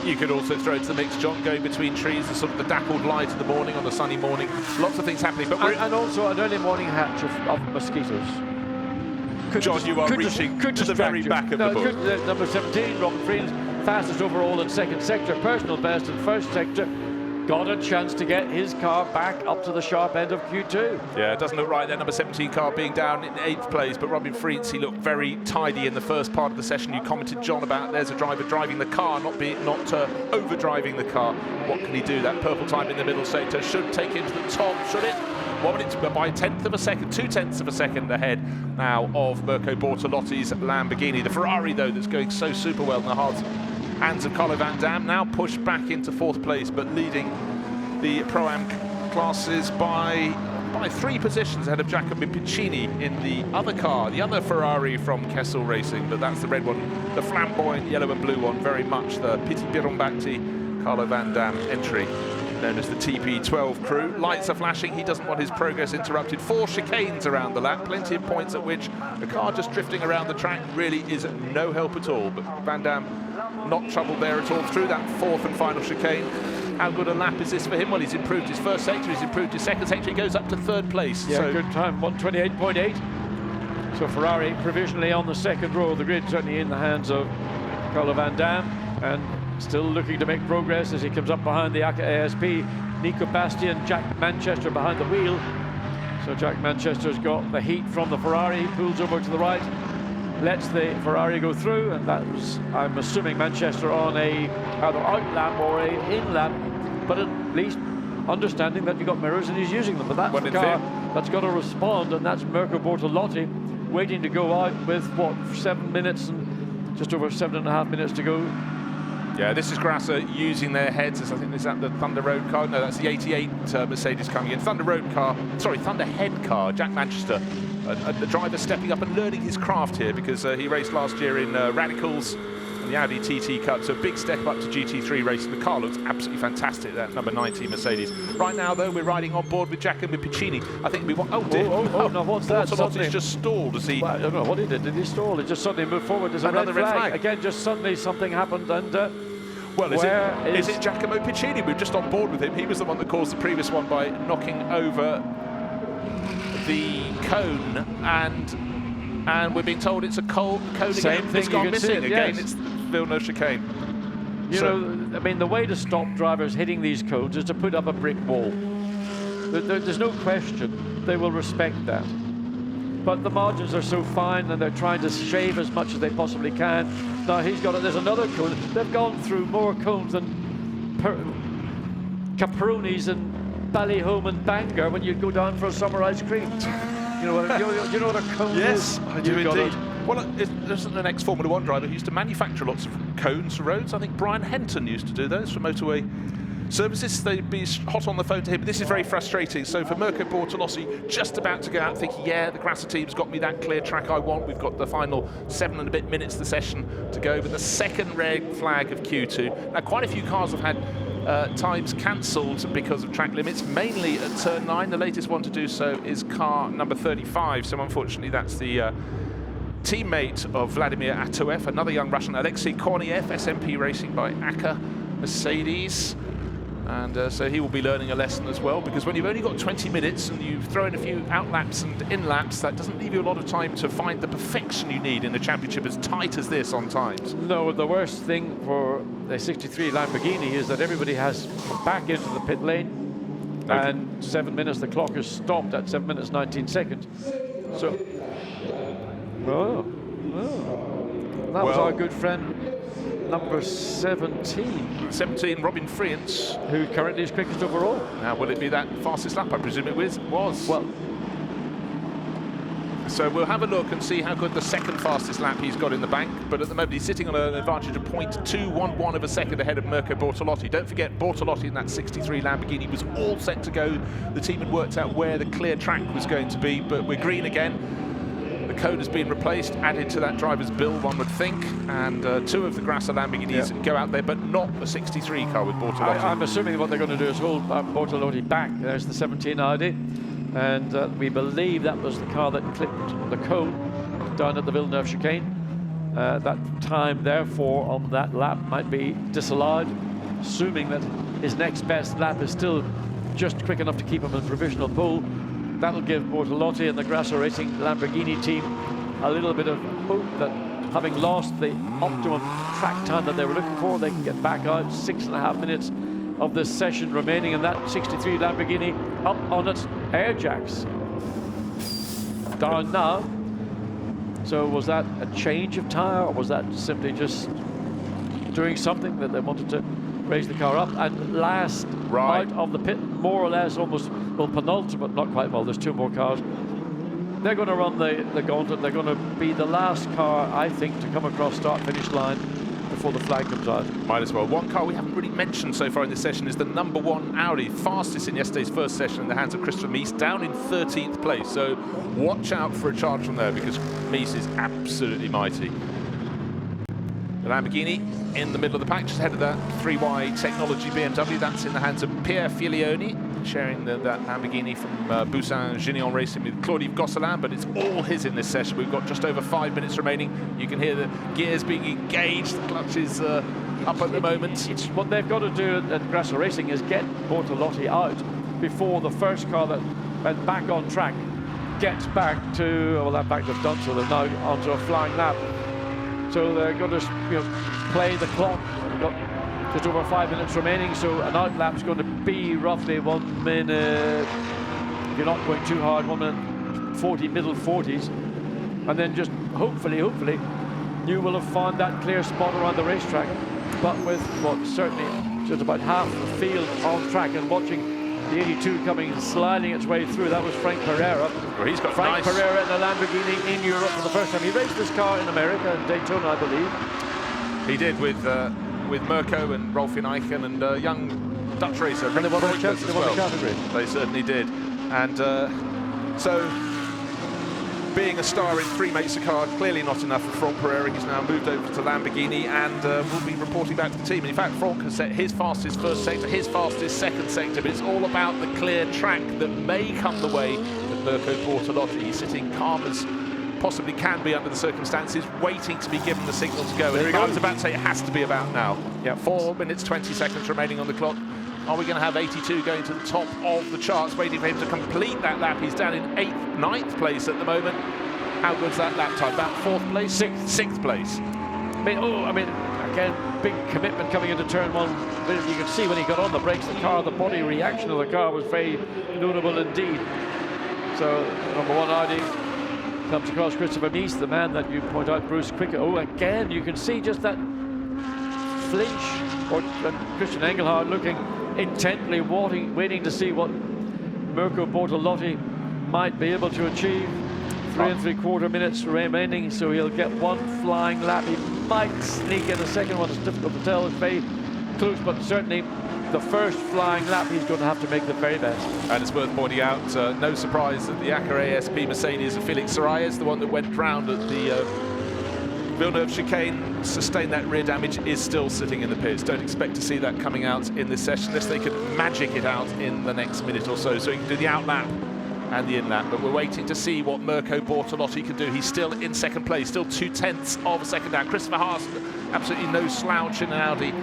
You could also throw it to the mix, John, going between trees, the sort of the dappled light in the morning on a sunny morning. Lots of things happening, but and also an early morning hatch of mosquitoes. John, you are reaching to the very back of the book. Number 17, Robin Frietz, fastest overall in second sector, personal best in first sector, got a chance to get his car back up to the sharp end of Q2. Yeah, it doesn't look right there, number 17 car being down in 8th place, but Robin Frietz, he looked very tidy in the first part of the session. You commented, John, about there's a driver driving the car, not over-driving the car. What can he do? That purple time in the middle sector should take him to the top, should it? 1 minute by 1/10 of a second, 2/10 of a second ahead now of Mirko Bortolotti's Lamborghini. The Ferrari, though, that's going so super well in the hands of Carlo Van Dam, now pushed back into 4th place, but leading the Pro-Am classes by 3 positions ahead of Giacomo Piccini in the other car, the other Ferrari from Kessel Racing, but that's the red one, the flamboyant yellow and blue one, very much the Pitti Pirombacti Carlo Van Dam entry, known as the TP12 crew. Lights are flashing, he doesn't want his progress interrupted. 4 chicanes around the lap, plenty of points at which a car just drifting around the track really is no help at all, but Van Dam not troubled there at all through that 4th and final chicane. How good a lap is this for him? Well, he's improved his first sector, he's improved his second sector, he goes up to 3rd place. Yeah, so good time, 1:28.8. So Ferrari provisionally on the second row of the grid, certainly in the hands of Carlo Van Dam, and still looking to make progress as he comes up behind the ASP. Nico Bastian, Jack Manchester behind the wheel. So Jack Manchester's got the heat from the Ferrari, he pulls over to the right, lets the Ferrari go through, and that was, I'm assuming, Manchester on a either out lap or a in lap, but at least understanding that you've got mirrors and he's using them. But that's the car that's got to respond, and that's Mirko Bortolotti waiting to go out with, what, 7 minutes and just over 7.5 minutes to go. Yeah, this is Grasser using their heads. I think is that the Thunder Road car? No, that's the 88 Mercedes coming in. Thunder Road car, sorry, Thunder Head car, Jack Manchester. The driver stepping up and learning his craft here, because he raced last year in Radicals, and the Audi TT Cup, so a big step up to GT3 racing. The car looks absolutely fantastic, that number 19 Mercedes. Right now, though, we're riding on board with Giacomo Piccini. I think we want... Oh, dear. No, what's that? Bortolotti's just stalled as he... Well, I don't know what he did. Did he stall? He just suddenly moved forward. There's another red flag. Again, just suddenly something happened, and... well, is it Giacomo Piccini? We're just on board with him. He was the one that caused the previous one by knocking over the cone, and we're being told it's a cone Same again. thing, It's gone missing again. yes. It's Villeneuve chicane. You know, I mean, the way to stop drivers hitting these cones is to put up a brick wall. There's no question they will respect that. But the margins are so fine, and they're trying to shave as much as they possibly can. Now he's got it. There's another cone. They've gone through more cones than Capronis and Ballyhome and Bangor when you go down for a summer ice cream. You know what a cone is? Yes, I do indeed. Well, there's an ex-Formula 1 driver who used to manufacture lots of cones for roads. I think Brian Henton used to do those for motorway services. They'd be hot on the phone to him. This is very frustrating. So for Mirko Bortolotti, just about to go out thinking, yeah, the Grasser team's got me that clear track I want. We've got the final 7 and a bit minutes of the session to go. But the second red flag of Q2. Now, quite a few cars have had times cancelled because of track limits, mainly at turn 9. The latest one to do so is car number 35. So unfortunately, that's the teammate of Vladimir Atoev, another young Russian, Alexei Korniev, SMP Racing by ACA Mercedes. And so he will be learning a lesson as well, because when you've only got 20 minutes and you throw in a few outlaps and in-laps, that doesn't leave you a lot of time to find the perfection you need in a championship as tight as this on times. No, the worst thing for the 63 Lamborghini is that everybody has come back into the pit lane, and 7 minutes, the clock is stopped at 7 minutes 19 seconds. So, that was our good friend number 17. 17, Robin Friends. Who currently is quickest overall. Now, will it be that fastest lap? I presume it was. Well, so we'll have a look and see how good the second fastest lap he's got in the bank. But at the moment, he's sitting on an advantage of 0.211 of a second ahead of Mirko Bortolotti. Don't forget, Bortolotti in that 63 Lamborghini was all set to go. The team had worked out where the clear track was going to be, but we're green again. The code has been replaced, added to that driver's bill, one would think, and 2 of the Grasser Lamborghinis go out there, but not a 63 car with Bortolotti. I'm assuming what they're going to do is hold Bortolotti back. There's the 17 Audi, and we believe that was the car that clipped the cone down at the Villeneuve chicane. That time, therefore, on that lap might be disallowed, assuming that his next best lap is still just quick enough to keep him in provisional pole. That'll give Bortolotti and the Grasser Racing Lamborghini team a little bit of hope that, having lost the optimum track time that they were looking for, they can get back out. 6.5 minutes of this session remaining, and that 63 Lamborghini up on its air jacks. Down now. So was that a change of tyre, or was that simply just doing something that they wanted to raise the car up? And last out of the pit, more or less, almost, well, penultimate, not quite, well, there's 2 more cars. They're going to run the gauntlet. They're going to be the last car, I think, to come across start-finish line before the flag comes out. Might as well. One car we haven't really mentioned so far in this session is the number 1 Audi, fastest in yesterday's first session in the hands of Christopher Mies, down in 13th place. So watch out for a charge from there, because Mies is absolutely mighty. The Lamborghini in the middle of the pack, just ahead of that 3Y Technology BMW. That's in the hands of Pierre Filioni, sharing that Lamborghini from Boussin-Gignon Racing with Claude-Yves Gosselin, but it's all his in this session. We've got just over 5 minutes remaining. You can hear the gears being engaged, the clutch is up at the moment. It's what they've got to do at Grasser Racing is get Bortolotti out before the first car that went back on track gets back to, well, that back they've done, so they're now onto a flying lap. So they're going to play the clock. We've got just over 5 minutes remaining, so an out lap's going to be roughly 1 minute, if you're not going too hard, 1 minute 40, middle 40s. And then just hopefully, you will have found that clear spot around the racetrack. But with what certainly just about half the field on track, and watching the 82 coming, sliding its way through. That was Frank Pereira. Well, he's got Frank Pereira in the Lamborghini in Europe for the first time. He raced this car in America, in Daytona, I believe. He did with Mirko and Rolfin Eichen and young Dutch racer. And they won the category. They certainly did. And so being a star in three makes a car, clearly not enough for Franck Pereira. He's now moved over to Lamborghini and will be reporting back to the team. In fact, Franck has set his fastest first sector, his fastest second sector, but it's all about the clear track that may come the way of Mirko Bortolotti. He's sitting calm as possibly can be under the circumstances, waiting to be given the signal to go. And I was about to say it has to be about now. Yeah, 4 minutes 20 seconds remaining on the clock. Are we going to have 82 going to the top of the charts, waiting for him to complete that lap? He's down in 9th place at the moment. How good's that lap time? About 4th place? 6th place. Again, big commitment coming into turn 1. You could see when he got on the brakes, the body reaction of the car was very notable indeed. So, number 1 Audi comes across Christopher Mies, the man that you point out, Bruce, quicker. Oh, again, you can see just that flinch, or Christian Engelhardt looking intently, waiting to see what Mirko Bortolotti might be able to achieve. 3 3/4 minutes remaining, so he'll get 1 flying lap. He might sneak in a second one. It's difficult to tell. It's very close, but certainly the first flying lap he's going to have to make the very best. And it's worth pointing out, no surprise that the Acura ASP Mercedes of Felix Sarayas, the one that went round at the Villeneuve chicane, sustained that rear damage, is still sitting in the pits. Don't expect to see that coming out in this session unless they could magic it out in the next minute or so. So he can do the out lap and the in lap, but we're waiting to see what Mirko Bortolotti can do. He's still in second place, still 2/10 of a second down. Christopher Haas, absolutely no slouch in an Audi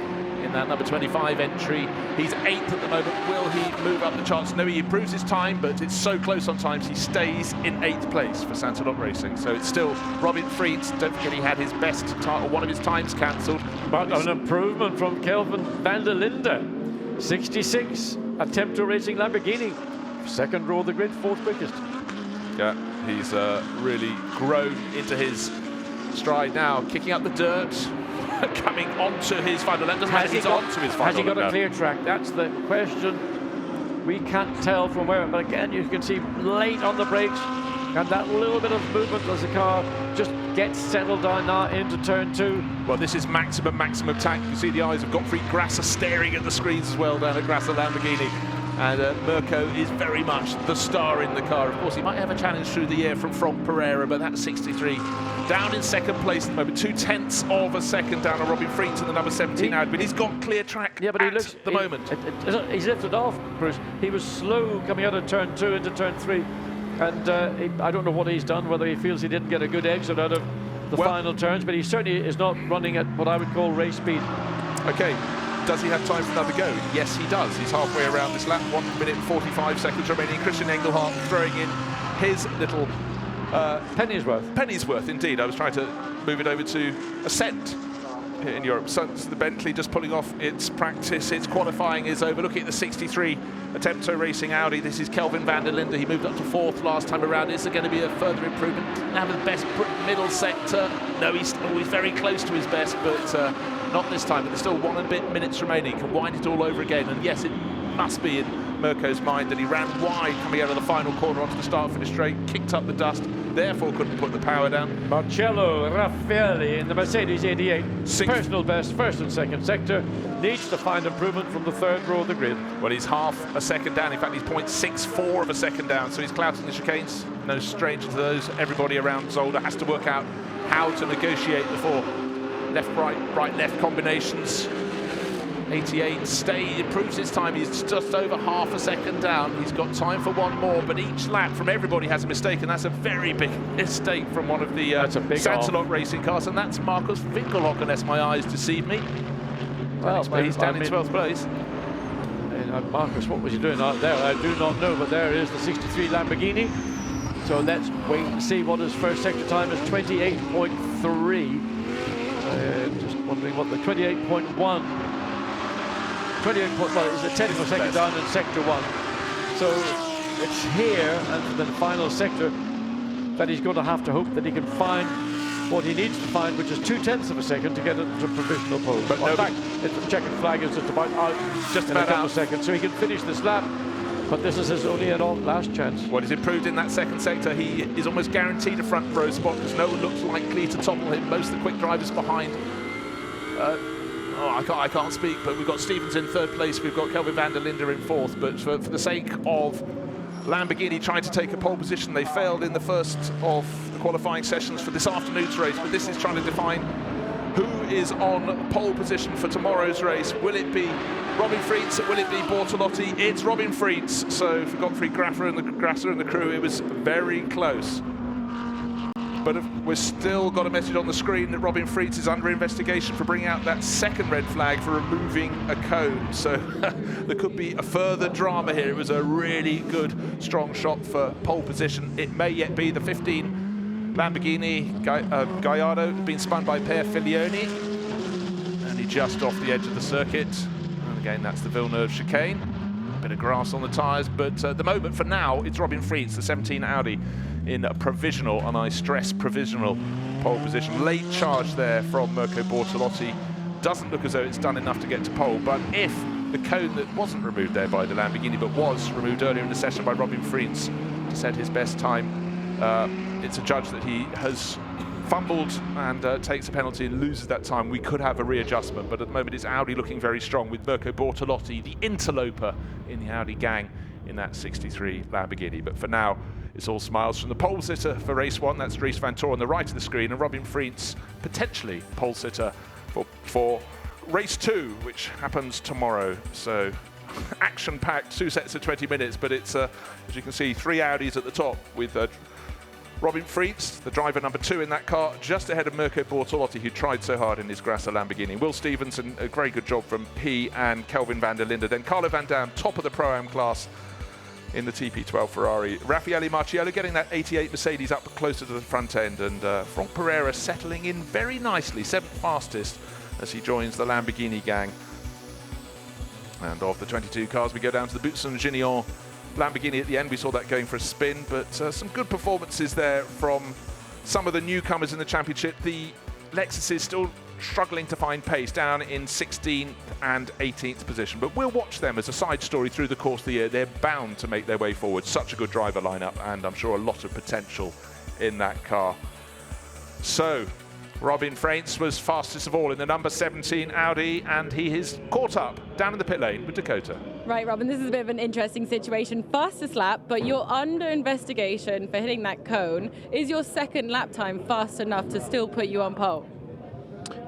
in that number 25 entry. He's 8th at the moment. Will he move up the charts? No, he improves his time, but it's so close on times. He stays in 8th place for Santalot Racing. So it's still Robin Fried. Don't forget he had his best time, or one of his times cancelled. But an improvement from Kelvin van der Linde. 66, Attempto Racing Lamborghini. 2nd row of the grid, 4th quickest. Yeah, he's really grown into his stride now, kicking up the dirt, coming onto his final lap. Doesn't matter, he's onto his final lap. Has he got a clear track? That's the question. We can't tell from where, but again, you can see late on the brakes, and that little bit of movement as the car just gets settled down now into turn 2. Well, this is maximum tank. You see the eyes of Gottfried Grasser staring at the screens as well down at Grasser Lamborghini. And Mirko is very much the star in the car. Of course, he might have a challenge through the air from Franck Pereira, but that's 63. Down in second place at the moment, 2/10 of a second down on Robin Fried to the number 17 Audi, but he's got clear track but he looks, at the moment. He's lifted off, Bruce. He was slow coming out of turn 2 into turn 3. And I don't know what he's done, whether he feels he didn't get a good exit out of the final turns, but he certainly is not running at what I would call race speed. Okay. Does he have time for another go? Yes, he does. He's halfway around this lap, 1 minute and 45 seconds remaining. Christian Engelhardt throwing in his little penny's worth. Penny's worth, indeed. I was trying to move it over to a cent here in Europe. So the Bentley just pulling off its practice. Its qualifying is over. Looking at the 63 Attempto Racing Audi. This is Kelvin van der Linde. He moved up to 4th last time around. Is there going to be a further improvement? Didn't have the best middle sector. No, he's always very close to his best, but not this time. But there's still 1 and a bit minutes remaining. He can wind it all over again. And yes, it must be in Mirko's mind that he ran wide coming out of the final corner onto the start-finish straight, kicked up the dust, therefore couldn't put the power down. Marcello Raffaelli in the Mercedes 88, personal best, 1st and 2nd sector, needs to find improvement from the 3rd row of the grid. Well, he's half a second down. In fact, he's 0.64 of a second down, so he's clouting the chicanes. No stranger to those. Everybody around Zolder has to work out how to negotiate the 4 left-right, right-left combinations. 88 improves his time. He's just over half a second down. He's got time for 1 more, but each lap from everybody has a mistake, and that's a very big mistake from one of the Santalot Racing cars, and that's Markus Winkelhock, unless my eyes deceive me. Well, he's down in 12th place. Marcus, what was he doing out there? I do not know, but there is the 63 Lamborghini. So let's wait and see what his first sector time is. 28.3. Just wondering what the 28.1. 28.1 is a 10th of a second down in sector 1. So it's here and the final sector that he's going to have to hope that he can find what he needs to find, which is 2/10 of a second to get it to provisional pole. But in fact, the checkered flag is just about out, just in a couple of seconds, so he can finish this lap. But this is his only and last chance. Well, he's improved in that second sector. He is almost guaranteed a front row spot because no one looks likely to topple him. Most of the quick drivers behind. I can't speak, but we've got Stevens in 3rd place. We've got Kelvin van der Linde in 4th. But for the sake of Lamborghini tried to take a pole position. They failed in the first of the qualifying sessions for this afternoon's race, but this is trying to define who is on pole position for tomorrow's race. Will it be Robin Freitz? Will it be Bortolotti? It's Robin Freitz. So for Gottfried Grasser and the crew, it was very close. But we've still got a message on the screen that Robin Freitz is under investigation for bringing out that second red flag for removing a cone. So there could be a further drama here. It was a really good, strong shot for pole position. It may yet be the 15 Lamborghini Gallardo, being spun by Per Filioni. And he just off the edge of the circuit. And again, that's the Villeneuve chicane. A bit of grass on the tyres, but at the moment, for now, it's Robin Freitz, the 17 Audi, in a provisional, and I stress provisional, pole position. Late charge there from Mirko Bortolotti. Doesn't look as though it's done enough to get to pole, but if the cone that wasn't removed there by the Lamborghini, but was removed earlier in the session by Robin Freitz to set his best time, it's a judge that he has fumbled and takes a penalty and loses that time. We could have a readjustment, but at the moment it's Audi looking very strong with Mirko Bortolotti, the interloper in the Audi gang, in that 63 Lamborghini. But for now, it's all smiles from the pole sitter for race 1. That's Dries van Tor on the right of the screen, and Robin Freitz potentially pole sitter for race 2, which happens tomorrow. So action-packed 2 sets of 20 minutes, but it's, as you can see, 3 Audis at the top with Robin Freitz, the driver number 2 in that car, just ahead of Mirko Bortolotti, who tried so hard in his Grasser Lamborghini. Will Stevenson, a very good job from he and Kelvin van der Linde. Then Carlo Van Dam, top of the Pro-Am class in the TP12 Ferrari. Raffaele Marciello getting that 88 Mercedes up closer to the front end, and Franck Pereira settling in very nicely, 7th fastest as he joins the Lamborghini gang. And of the 22 cars, we go down to the Boutsen-Gignon Lamborghini at the end. We saw that going for a spin, but some good performances there from some of the newcomers in the championship. The Lexus is still struggling to find pace, down in 16th and 18th position, but we'll watch them as a side story through the course of the year. They're bound to make their way forward. Such a good driver lineup, and I'm sure a lot of potential in that car. So Robin Freitz was fastest of all in the number 17 Audi, and he is caught up down in the pit lane with Dakota. Right, Robin, this is a bit of an interesting situation. Fastest lap, but you're under investigation for hitting that cone. Is your second lap time fast enough to still put you on pole?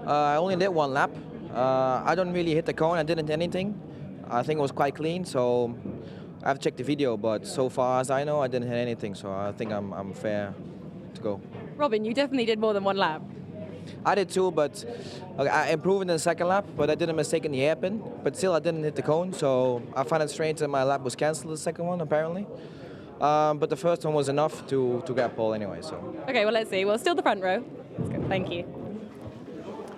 I only did 1 lap. I don't really hit the cone. I didn't hit anything. I think it was quite clean, so I have to check the video, but so far as I know, I didn't hit anything, so I think I'm fair to go. Robin, you definitely did more than 1 lap. I did 2, but okay, I improved in the second lap, but I did a mistake in the hairpin, but still I didn't hit the cone, so I found it strange that my lap was cancelled, the second one, apparently. But the first one was enough to get pole anyway, so. Okay, well, let's see. Well, still the front row. That's good. Thank you.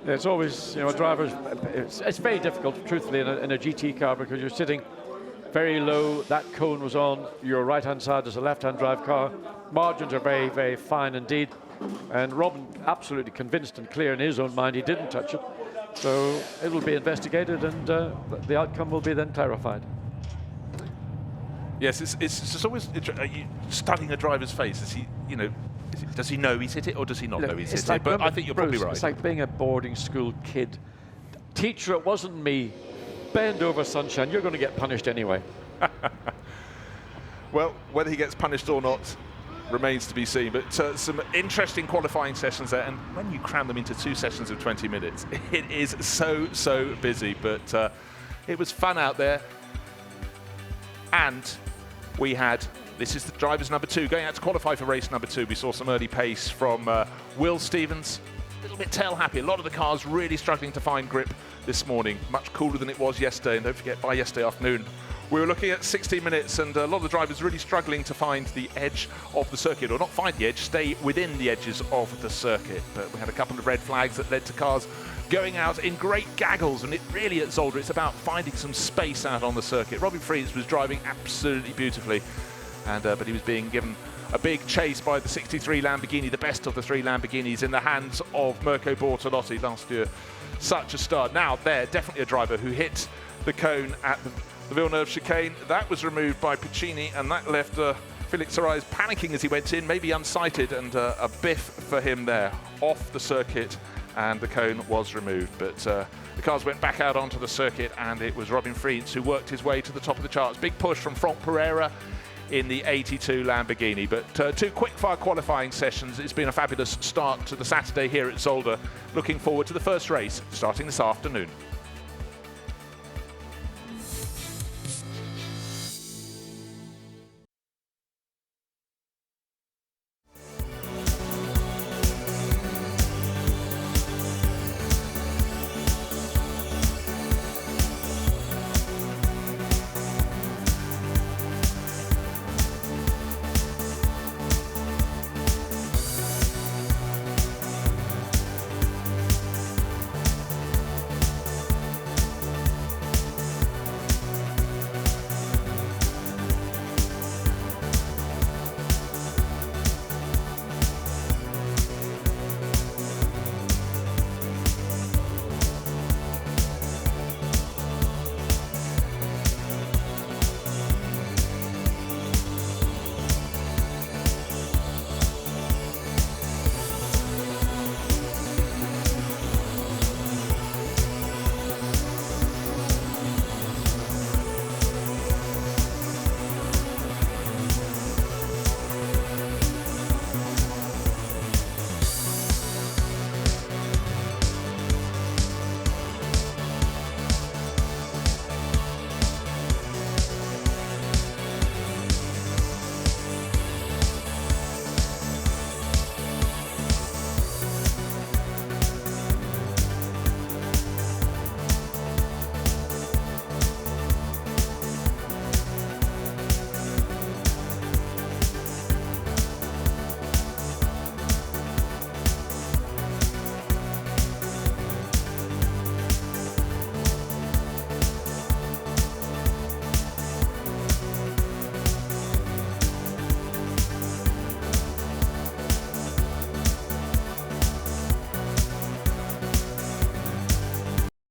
It's always, drivers, it's very difficult, truthfully, in a GT car, because you're sitting very low. That cone was on your right-hand side as a left-hand drive car. Margins are very, very fine indeed. And Robin, absolutely convinced and clear in his own mind, he didn't touch it. So it will be investigated, and the outcome will be then clarified. Yes, it's just always studying a driver's face. Is he, does he know he's hit it, or does he not know he's hit it? But I think you're probably right. It's like being a boarding school kid. Teacher, it wasn't me. Bend over, sunshine. You're going to get punished anyway. Well, whether he gets punished or not remains to be seen. But some interesting qualifying sessions there, and when you cram them into 2 sessions of 20 minutes, it is so busy. But it was fun out there, and we had. This is the driver's number 2 going out to qualify for race number 2. We saw some early pace from Will Stevens. A little bit tail happy. A lot of the cars really struggling to find grip this morning. Much cooler than it was yesterday. And don't forget, by yesterday afternoon, we were looking at 60 minutes, and a lot of the drivers really struggling to find the edge of the circuit, or not find the edge, stay within the edges of the circuit. But we had a couple of red flags that led to cars going out in great gaggles, and it really, at Zolder, it's about finding some space out on the circuit. Robin Freitz was driving absolutely beautifully, and but he was being given a big chase by the 63 Lamborghini, the best of the 3 Lamborghinis, in the hands of Mirko Bortolotti last year. Such a start. Now, there, definitely a driver who hit the cone at the Villeneuve chicane. That was removed by Piccini, and that left Felix Sarais panicking as he went in, maybe unsighted, and a biff for him there, off the circuit, and the cone was removed. But the cars went back out onto the circuit, and it was Robin Freitz who worked his way to the top of the charts. Big push from Franck Pereira in the 82 Lamborghini. But 2 quick-fire qualifying sessions. It's been a fabulous start to the Saturday here at Zolder. Looking forward to the first race starting this afternoon.